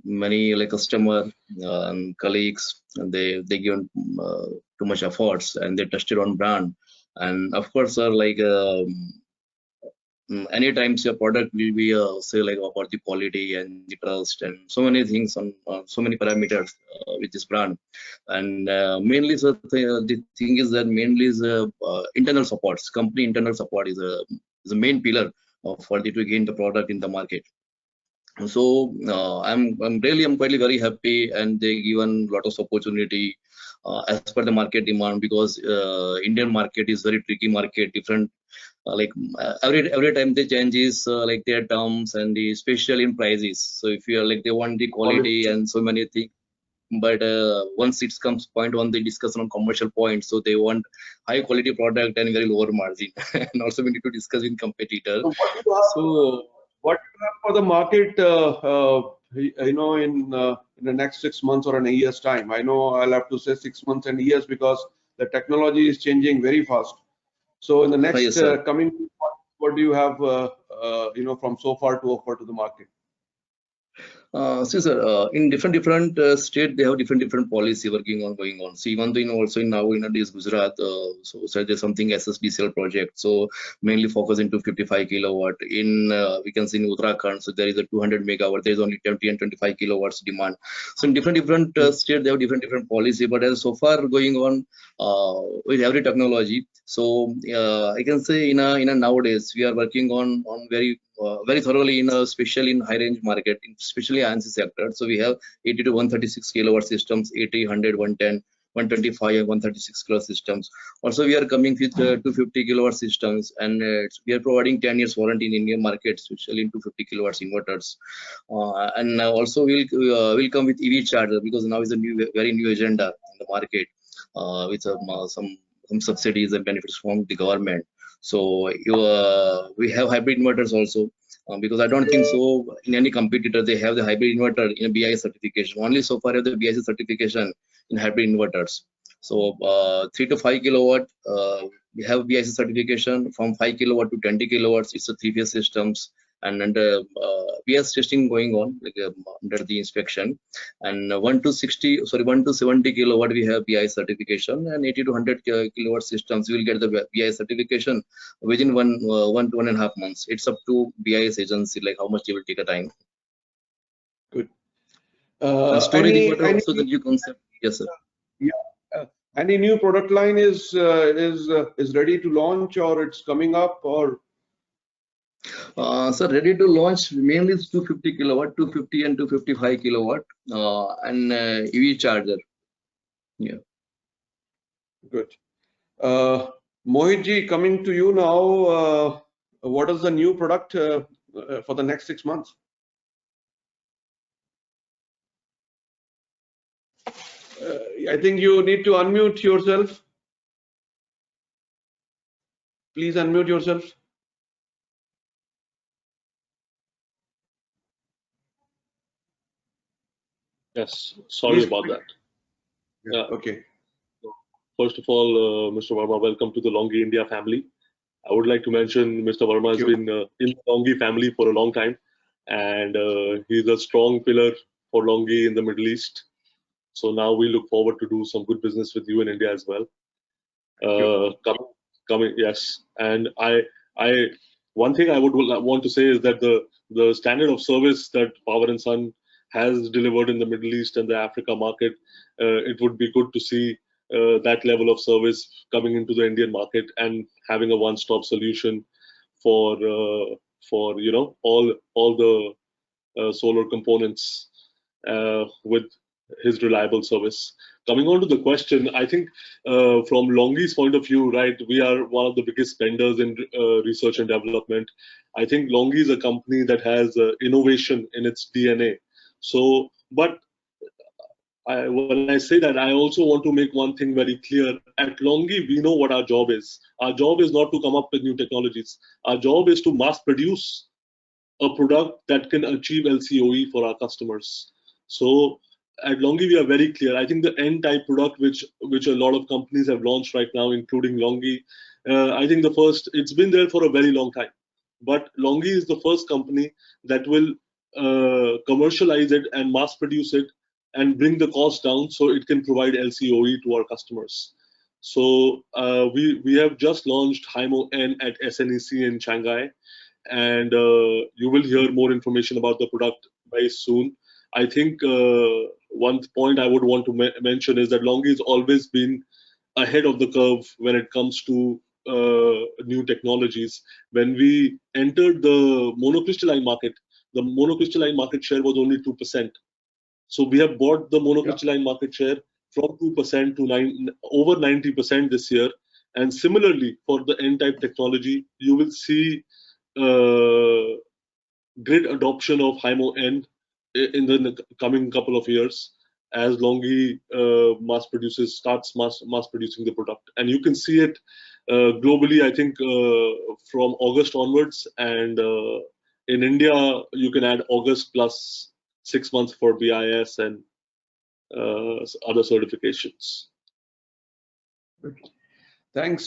many customer and colleagues, they given too much efforts and they trusted on brand. And of course, anytime your product will be say about the quality and the trust and so many things on so many parameters with this brand. And mainly the thing is that mainly is internal supports. Company internal support is a main pillar for to gain the product in the market. So I'm quite very happy, and they given lot of opportunity as per the market demand, because Indian market is very tricky market, different every time they changes their terms and especially in prices. So if you are they want the quality and so many things, but once it comes point on the discussion on commercial points, so they want high quality product and very lower margin. And also we need to discuss with competitors. So what you have for the market in the next 6 months or in a year's time? I know I'll have to say 6 months and years because the technology is changing very fast. So in the next coming, what do you have from Sofar to offer to the market? See, sir, in different state, they have different policy going on. So even though also now in this Gujarat, so there's something SSDCL project. So mainly focus into 55 kilowatt. In we can see in Uttarakhand, so there is a 200 megawatt. There is only 20 and 25 kilowatts demand. So in different state, they have different policy. But as so far going on, with every technology. So I can say in a nowadays we are working on very thoroughly especially in high range market, especially INC sector. So we have 80 to 136 kilowatt systems, 80, 100, 110, 125 and 136 kilowatt systems. Also we are coming with 250 kilowatt systems, and we are providing 10 years warranty in Indian market, especially in 250 kilowatts inverters. And also we'll come with EV charger, because now is a very new agenda in the market, with some subsidies and benefits from the government. So we have hybrid inverters also, because I don't think so in any competitor they have the hybrid inverter in a BIS certification. Only so far have the BIS certification in hybrid inverters. So 3 to 5 kilowatt, we have BIS certification. From 5 kilowatt to 20 kilowatts, it's a 3-phase systems, and under BIS testing going on, like, under the inspection. And 1 to 70 kilowatt we have BIS certification, and 80 to 100 kilowatt systems we will get the BIS certification within 1 to 1.5 months. It's up to BIS agency, like how much they will take a time. Good. Storage inverter also the new concept. Yes, sir. Yeah. Any new product line is ready to launch, or it's coming up, or? So ready to launch mainly is 250 kilowatt, 250 and 255 kilowatt, and EV charger. Yeah. Good. Mohit ji, coming to you now. What is the new product for the next 6 months? I think you need to unmute yourself. Please unmute yourself. Yes, sorry Please. about that. Yeah. Okay. First of all, Mr. Verma, welcome to the Longi India family. I would like to mention Mr. Verma has been in the Longi family for a long time, and he's a strong pillar for Longi in the Middle East. So now we look forward to do some good business with you in India as well. Yes, and one thing I would want to say is that the standard of service that Power and Sun has delivered in the Middle East and the Africa market, it would be good to see that level of service coming into the Indian market and having a one-stop solution for all the solar components with his reliable service. Coming on to the question, I think from Longi's point of view, right, we are one of the biggest spenders in research and development. I think Longi is a company that has innovation in its DNA. So, but when I say that, I also want to make one thing very clear. At Longi, we know what our job is. Our job is not to come up with new technologies. Our job is to mass produce a product that can achieve LCOE for our customers. So at Longi, we are very clear. I think the N-type product, which a lot of companies have launched right now, including Longi, I think it's been there for a very long time. But Longi is the first company that will commercialize it and mass produce it and bring the cost down so it can provide LCOE to our customers. So we have just launched HYMO-N at SNEC in Shanghai, and you will hear more information about the product very soon. I think one point I would want to mention is that Longi has always been ahead of the curve when it comes to new technologies. When we entered the monocrystalline market, the monocrystalline market share was only 2%. So we have brought the monocrystalline market share from 2% to over 90% this year. And similarly, for the N-type technology, you will see great adoption of HYMO-N in the coming couple of years as Longi starts mass producing the product. And you can see it globally, I think, from August onwards. And in India, you can add August plus 6 months for BIS and other certifications. Thanks.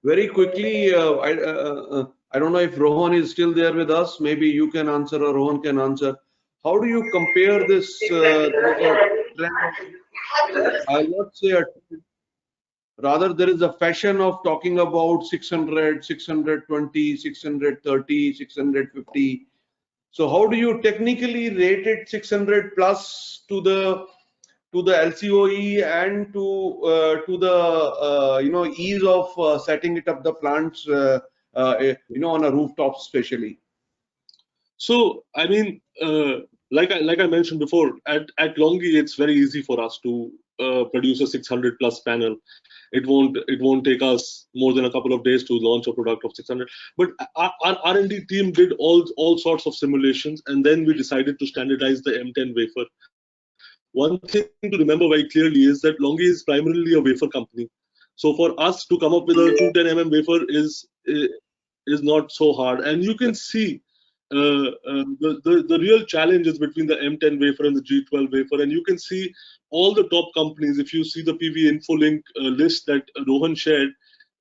Very quickly, I don't know if Rohan is still there with us. Maybe you can answer or Rohan can answer. How do you compare this trend? I'll not say a trend. Rather, there is a fashion of talking about 600, 620, 630, 650. So how do you technically rate it 600 plus to the the LCOE and to the ease of setting it up the plants on a rooftop especially? So I mean, like I mentioned before, at Longi it's very easy for us to produce a 600 plus panel. It won't take us more than a couple of days to launch a product of 600. But our R&D team did all sorts of simulations, and then we decided to standardize the M10 wafer. One thing to remember very clearly is that Longi is primarily a wafer company. So for us to come up with a 210 wafer is not so hard, and you can see the real challenge is between the M10 wafer and the G12 wafer, and you can see all the top companies. If you see the PV InfoLink list that Rohan shared,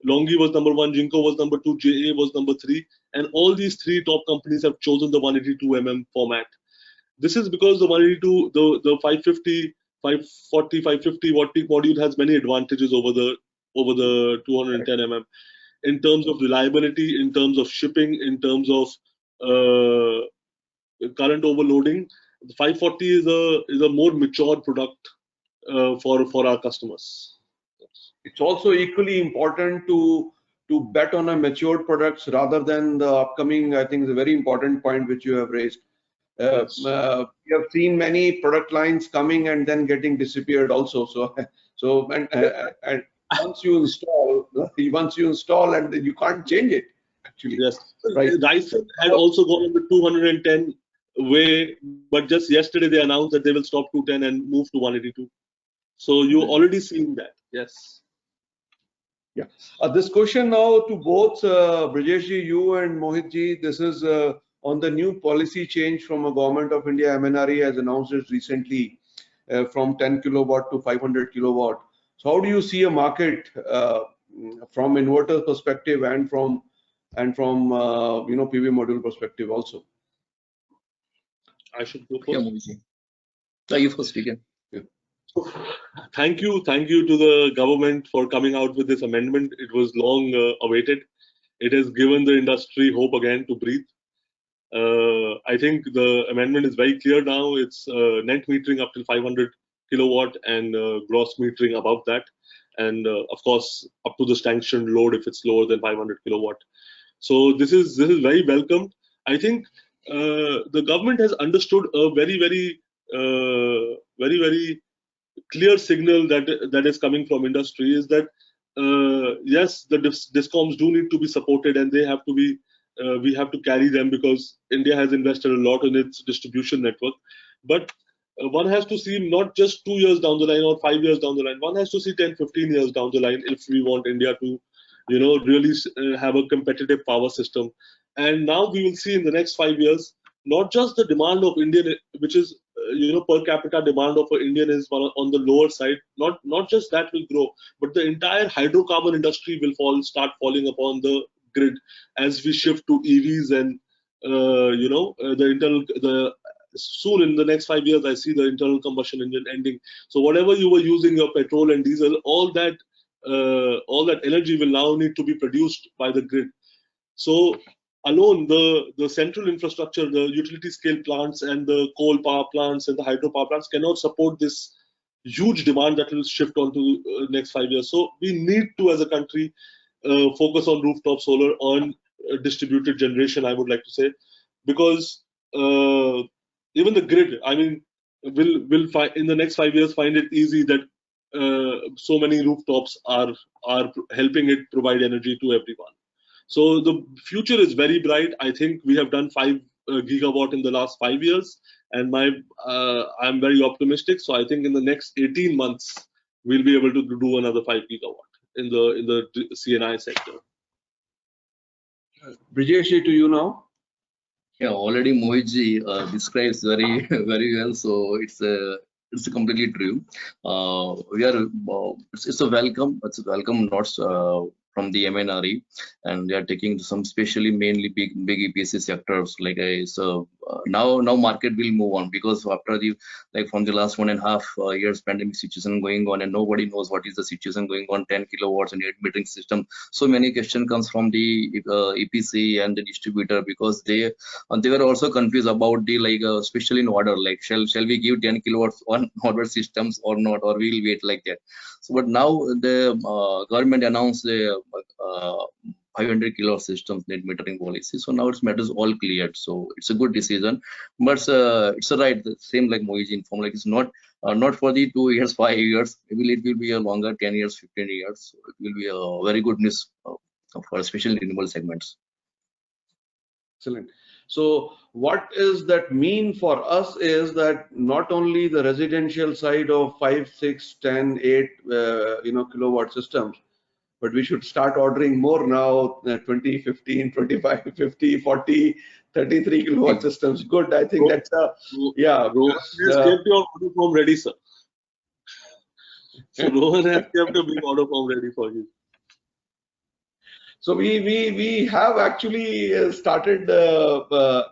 Longi was number 1, 𝐒𝐚𝐬 was number 2, JA was number 3, and all these 3 top companies have chosen the 182 format. This is because the 182, the 550, 540, 550 watt peak module has many advantages over the 210 in terms of reliability, in terms of shipping, in terms of current overloading. The 540 is a more mature product for our customers. It's also equally important to bet on a matured products rather than the upcoming. I think is a very important point which you have raised. Yes. We have seen many product lines coming and then getting disappeared also. So and once you install and then you can't change it actually. Yes. Right. Ryzen had also gone on the 210 way, but just yesterday they announced that they will stop 210 and move to 182. So you're already seeing that. Yes. Yeah. This question now to both Brijesh ji, you and Mohit ji. This is on the new policy change from a Government of India. MNRE has announced it recently from 10 kilowatt to 500 kilowatt. So how do you see a market from inverter perspective and from PV module perspective also? I should go first. Yeah, you first begin. Yeah. Thank you to the government for coming out with this amendment. It was long awaited. It has given the industry hope again to breathe. I think the amendment is very clear now. It's net metering up till 500 kilowatt and gross metering above that, and of course up to the sanctioned load if it's lower than 500 kilowatt. So this is very welcomed. I think the government has understood a very clear signal that is coming from industry is that yes, the discoms do need to be supported, and they have to be. We have to carry them because India has invested a lot in its distribution network. But one has to see not just 2 years down the line or 5 years down the line. One has to see 10, 15 years down the line if we want India to, really have a competitive power system. And now we will see in the next 5 years, not just the demand of Indian, which is, per capita demand of an Indian is on the lower side. Not just that will grow, but the entire hydrocarbon industry will start falling upon the grid as we shift to EVs and soon in the next 5 years I see the internal combustion engine ending. So whatever you were using your petrol and diesel, all that energy will now need to be produced by the grid. So alone the central infrastructure, the utility scale plants and the coal power plants and the hydropower plants cannot support this huge demand that will shift onto next 5 years. So we need to, as a country, focus on rooftop solar, on distributed generation, I would like to say, because even the grid, I mean, will find in the next 5 years find it easy that so many rooftops are helping it provide energy to everyone. So the future is very bright. I think we have done 5 gigawatt in the last 5 years, and I'm very optimistic. So I think in the next 18 months we'll be able to do another 5 gigawatt in the CNI sector. Brijesh, to you now. Yeah, already Mohit ji describes very well. So it's completely true. It's a welcome notes from the MNRE, and they are taking some mainly big EPC sectors like now market will move on, because after the from the last 1.5 years pandemic situation going on, and nobody knows what is the situation going on, 10 kilowatts and 8 metering system. So many question comes from the EPC and the distributor, because they were also confused about the especially in order, shall we give 10 kilowatts on order systems or not, or we'll wait like that. So but now the government announced the 500 kilowatt systems net metering policy. So now its matters all cleared. So it's a good decision. But it's a right, same like Mohit informed, it's not for the 2 years, 5 years. Maybe it will be a longer 10 years, 15 years. So it will be a very good news for especially renewable segments. Excellent. So what is that mean for us is that not only the residential side of 5, 6, 10, 8 kilowatt systems, but we should start ordering more now, 20, 15, 25, 50, 40, 33 kilowatt systems. Good. I think that's Rohan has kept your order form ready, sir. So Rohan has kept a big order form ready for you. So we have actually started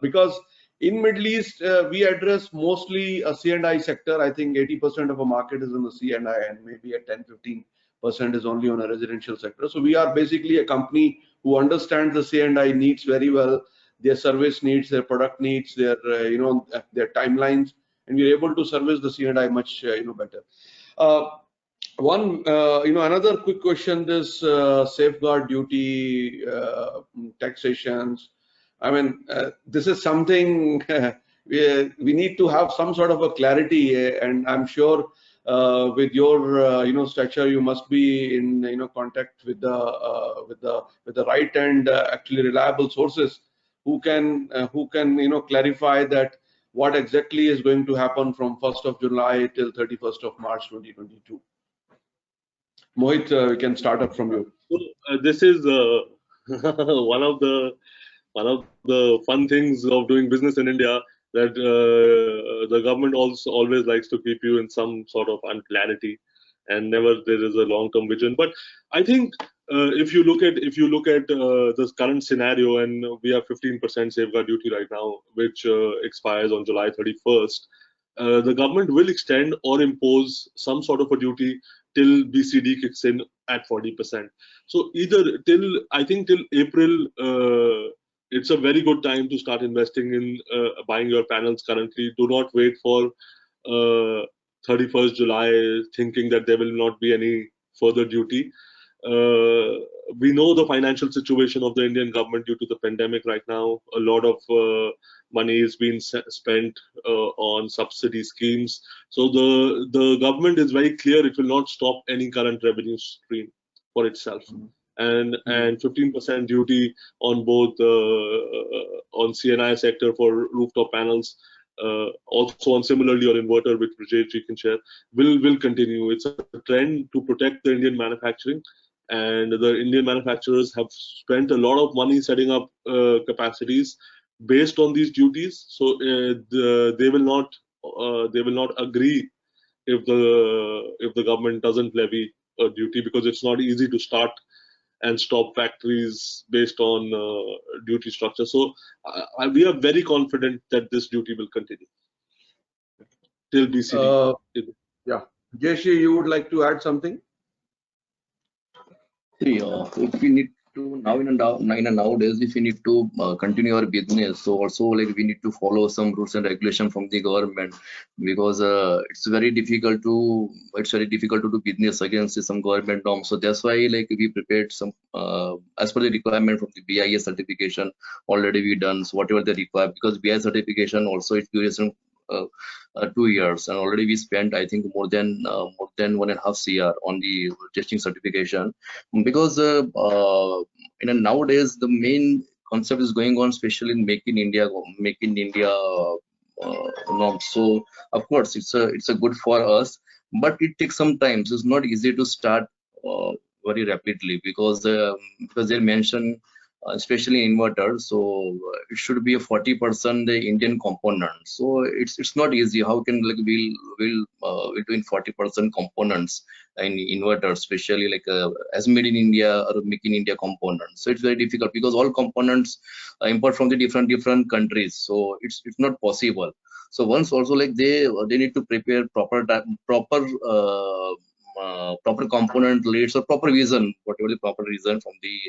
because in Middle East we address mostly a C&I sector. I think 80% of our market is in the C&I, and maybe a 10-15% is only on a residential sector. So we are basically a company who understands the C&I needs very well, their service needs, their product needs, their their timelines, and we're able to service the C&I much better. Another quick question: this safeguard duty, taxations. I mean, this is something we need to have some sort of a clarity, and I'm sure with your stature, you must be in contact with the right and actually reliable sources who can clarify that what exactly is going to happen from 1st of July till 31st of March 2022. Mohit, we can start up from you. So, this is one of the fun things of doing business in India, that the government also always likes to keep you in some sort of unclarity, and never there is a long-term vision. But I think if you look at this current scenario, and we have 15% safeguard duty right now, which expires on July 31st, the government will extend or impose some sort of a duty till BCD kicks in at 40%. So either till April, it's a very good time to start investing in buying your panels currently. Do not wait for 31st July thinking that there will not be any further duty. We know the financial situation of the Indian government due to the pandemic right now. A lot of money is being spent on subsidy schemes. So the government is very clear it will not stop any current revenue stream for itself. And 15% duty on both on C&I sector for rooftop panels, also on similarly on inverter, which Brijesh can share, will continue. It's a trend to protect the Indian manufacturing, and the Indian manufacturers have spent a lot of money setting up capacities based on these duties. So they will not agree if the government doesn't levy a duty, because it's not easy to start and stop factories based on duty structure. So we are very confident that this duty will continue till BCD. Yeah, Jeshi, you would like to add something? If we need to nowadays, if we need to continue our business, so also we need to follow some rules and regulation from the government, because it's very difficult to do business against some government norms. So that's why we prepared some as per the requirement from the BIS certification. Already we done, so whatever they require, because BIS certification also it duration 2 years, and already we spent I think more than 1.5 crore on the testing certification, because nowadays the main concept is going on, especially in Make in India norms. So of course it's a good for us, but it takes some time. So it's not easy to start very rapidly, because they mention especially inverters. So it should be a 40% Indian component. So it's not easy. How can like we're doing 40% components in inverters, especially like as made in India or make in India components. So it's very difficult because all components import from the different countries. So it's not possible. So once also like they need to prepare proper component lists or proper vision, whatever the proper reason from the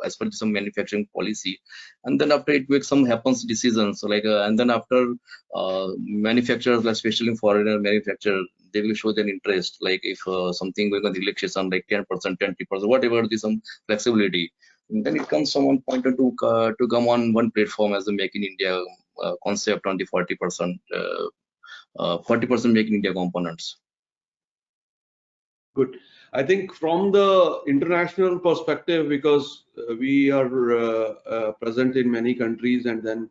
as per some manufacturing policy, and then after it makes some happens decisions. So like and then after manufacturers, especially foreigner manufacturer, they will show their interest. Like if something going on the relaxation like 10%, 20%, whatever the some flexibility, and then it comes someone pointed to come on one platform as a Make in India concept on the 40% Make in India components. Good. I think from the international perspective, because we are present in many countries, and then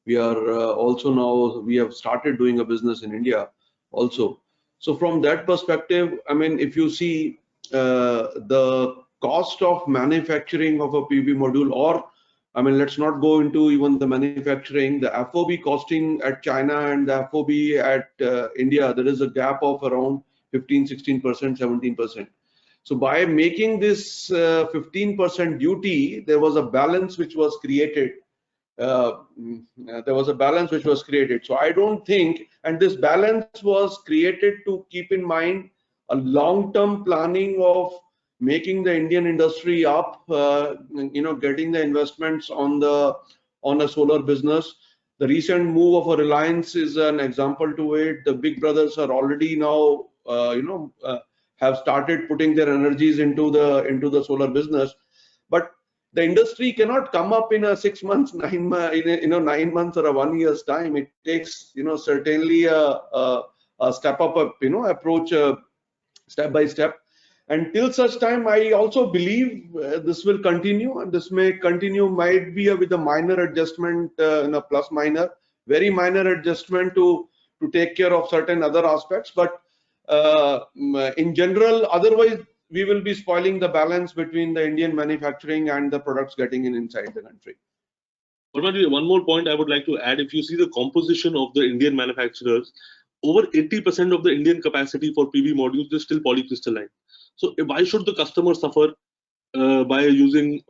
we are also now we have started doing a business in India also. So from that perspective, I mean, if you see the cost of manufacturing of a PV module, or I mean, let's not go into even the manufacturing, the FOB costing at China and the FOB at India, there is a gap of around 15, 16%, 17%. So by making this 15% duty, there was a balance which was created. So I don't think, and this balance was created to keep in mind a long-term planning of making the Indian industry up, getting the investments on a solar business. The recent move of a Reliance is an example to it. The big brothers are already now, have started putting their energies into the solar business. But the industry cannot come up in a 6 months, 9 months or a 1 year's time. It takes, certainly a step up, approach step by step. Until such time, I also believe this will continue, and this may continue, might be with a minor adjustment, plus minor, very minor adjustment to take care of certain other aspects. But in general, otherwise, we will be spoiling the balance between the Indian manufacturing and the products getting inside the country. One more point I would like to add. If you see the composition of the Indian manufacturers, over 80% of the Indian capacity for PV modules is still polycrystalline. So why should the customer suffer by using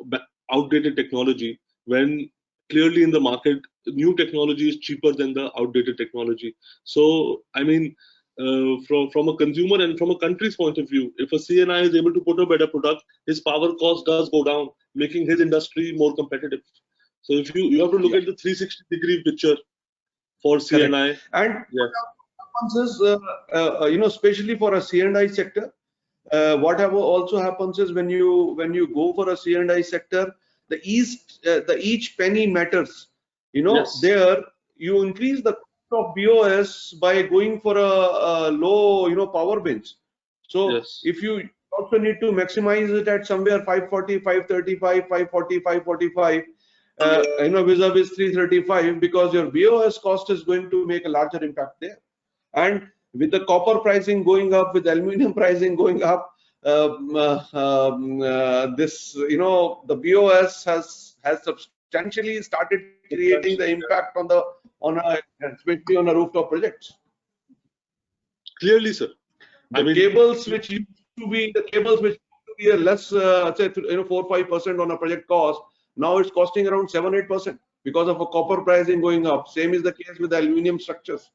outdated technology when clearly in the market new technology is cheaper than the outdated technology? So I mean, from a consumer and from a country's point of view, if a CNI is able to put a better product, his power cost does go down, making his industry more competitive. So if you have to look at the 360-degree picture for CNI. Correct. And is, especially for a C&I sector, what also happens is when you go for a C&I sector, each penny matters. Yes. There you increase the cost of BOS by going for a low power bins. So yes. If you also need to maximize it at somewhere 540, 535, 540, 545, vis-a-vis 335, because your BOS cost is going to make a larger impact there. And with the copper pricing going up, with aluminum pricing going up, this the BOS has substantially started creating the impact especially on a rooftop projects. Clearly, sir. The cables which used to be a less, say 4-5% on a project cost, now it's costing around 7-8% because of a copper pricing going up. Same is the case with the aluminum structures.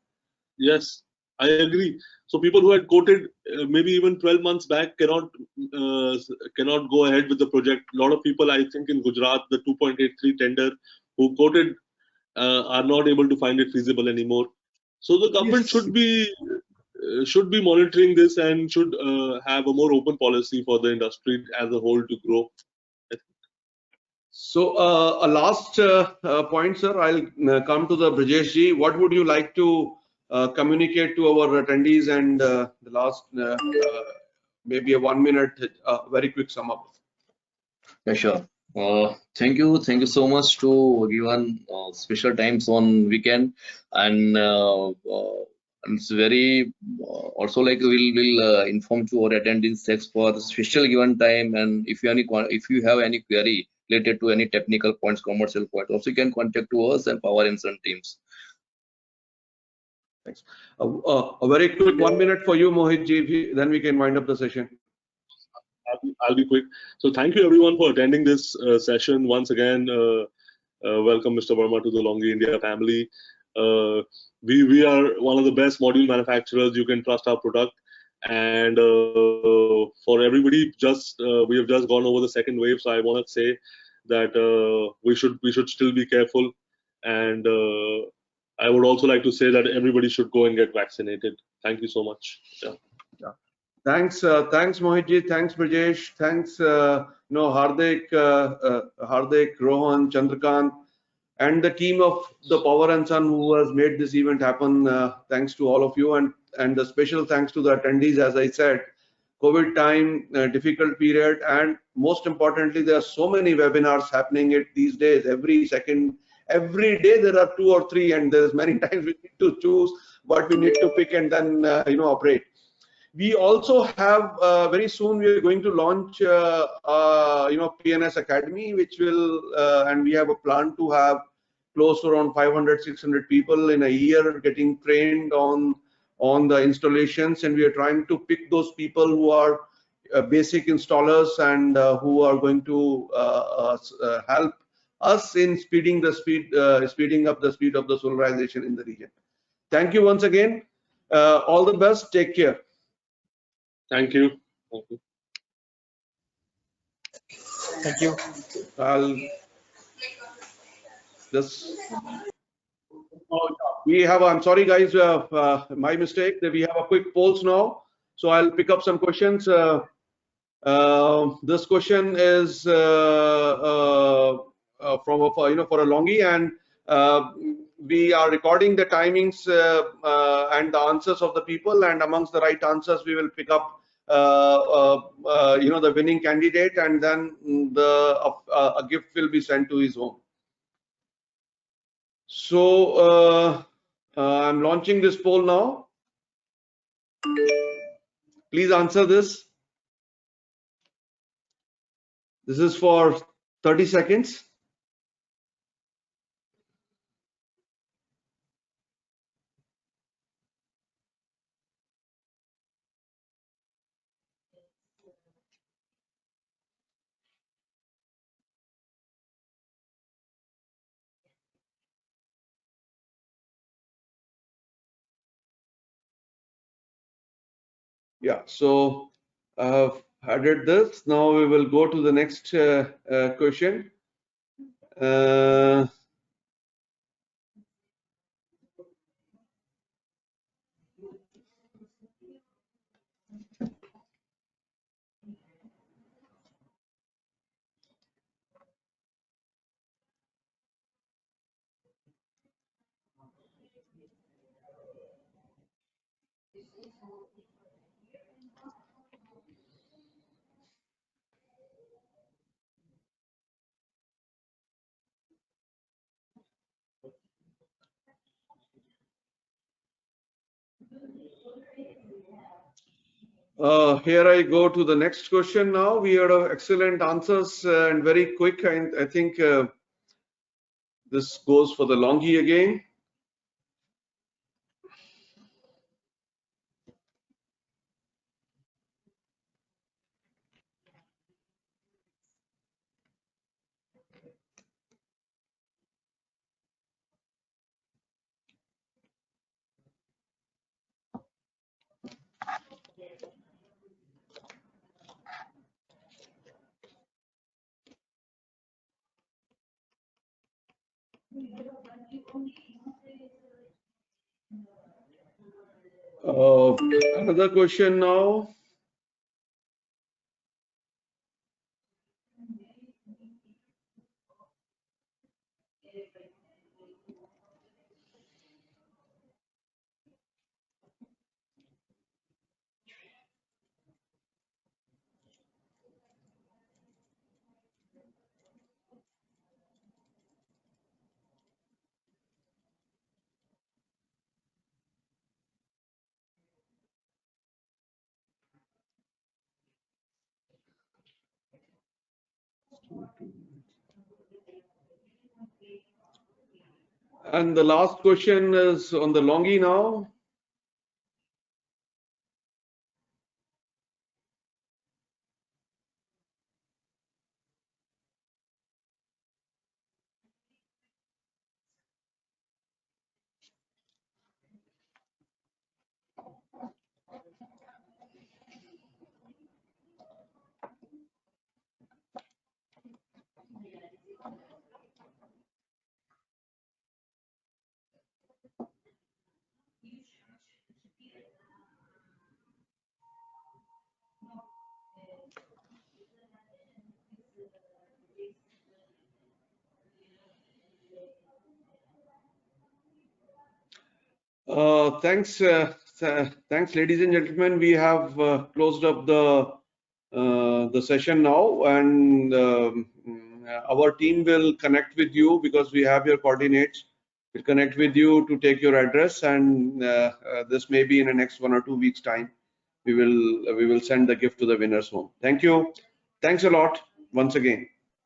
Yes, I agree. So people who had quoted maybe even 12 months back cannot go ahead with the project. A lot of people, I think in Gujarat, the 2.83 tender who quoted are not able to find it feasible anymore. So the government should be monitoring this and should have a more open policy for the industry as a whole to grow. So a last point, sir. I'll come to the Brijesh ji. What would you like to communicate to our attendees, and the last maybe a 1 minute very quick sum up? Yeah, sure. Thank you so much to given special times on weekend, and it's very also like we'll inform to our attendees for special given time, and if you have any query, related to any technical points, commercial points, also you can contact to us and Power and Sun teams. Thanks. A very quick 1 minute for you, Mohit ji, then we can wind up the session. I'll be quick. So thank you everyone for attending this session. Once again, welcome Mr. Verma to the Longi India family. We are one of the best module manufacturers. You can trust our product. And for everybody, we have just gone over the second wave. So I want to say that we should still be careful. And I would also like to say that everybody should go and get vaccinated. Thank you so much. Yeah. Thanks, Mohit ji. Thanks, Brijesh. Thanks, Hardik, Rohan, Chandrakant, and the team of the Power and Sun who has made this event happen. Thanks to all of you, and a special thanks to the attendees. As I said, COVID time, difficult period, and most importantly, there are so many webinars happening these days. Every every day there are 2 or 3, and there's many times we need to choose, but we need to pick and then operate. We also have very soon we are going to launch PNS Academy, which will and we have a plan to have close to around 500-600 people in a year getting trained on the installations, and we are trying to pick those people who are basic installers and who are going to help us in speeding up the speed of the solarization in the region. Thank you once again. All the best. Take care. Thank you. Thank you. Thank you. I'll just. We have. I'm sorry, guys. My mistake. We have a quick polls now, so I'll pick up some questions. This question is from for a Longi, and we are recording the timings and the answers of the people, and amongst the right answers we will pick up the winning candidate, and then a gift will be sent to his home. So I'm launching this poll now. Please answer this. This is for 30 seconds. Yeah, so I've added this. Now we will go to the next question. Here I go to the next question now. We had excellent answers and very quick, and I think this goes for the Longi again. Another question now. And the last question is on the Longi now. Thanks, ladies and gentlemen. We have closed up the session now, and our team will connect with you because we have your coordinates. We'll connect with you to take your address, and this may be in the next 1 or 2 weeks' time. We will send the gift to the winner's home. Thank you. Thanks a lot once again.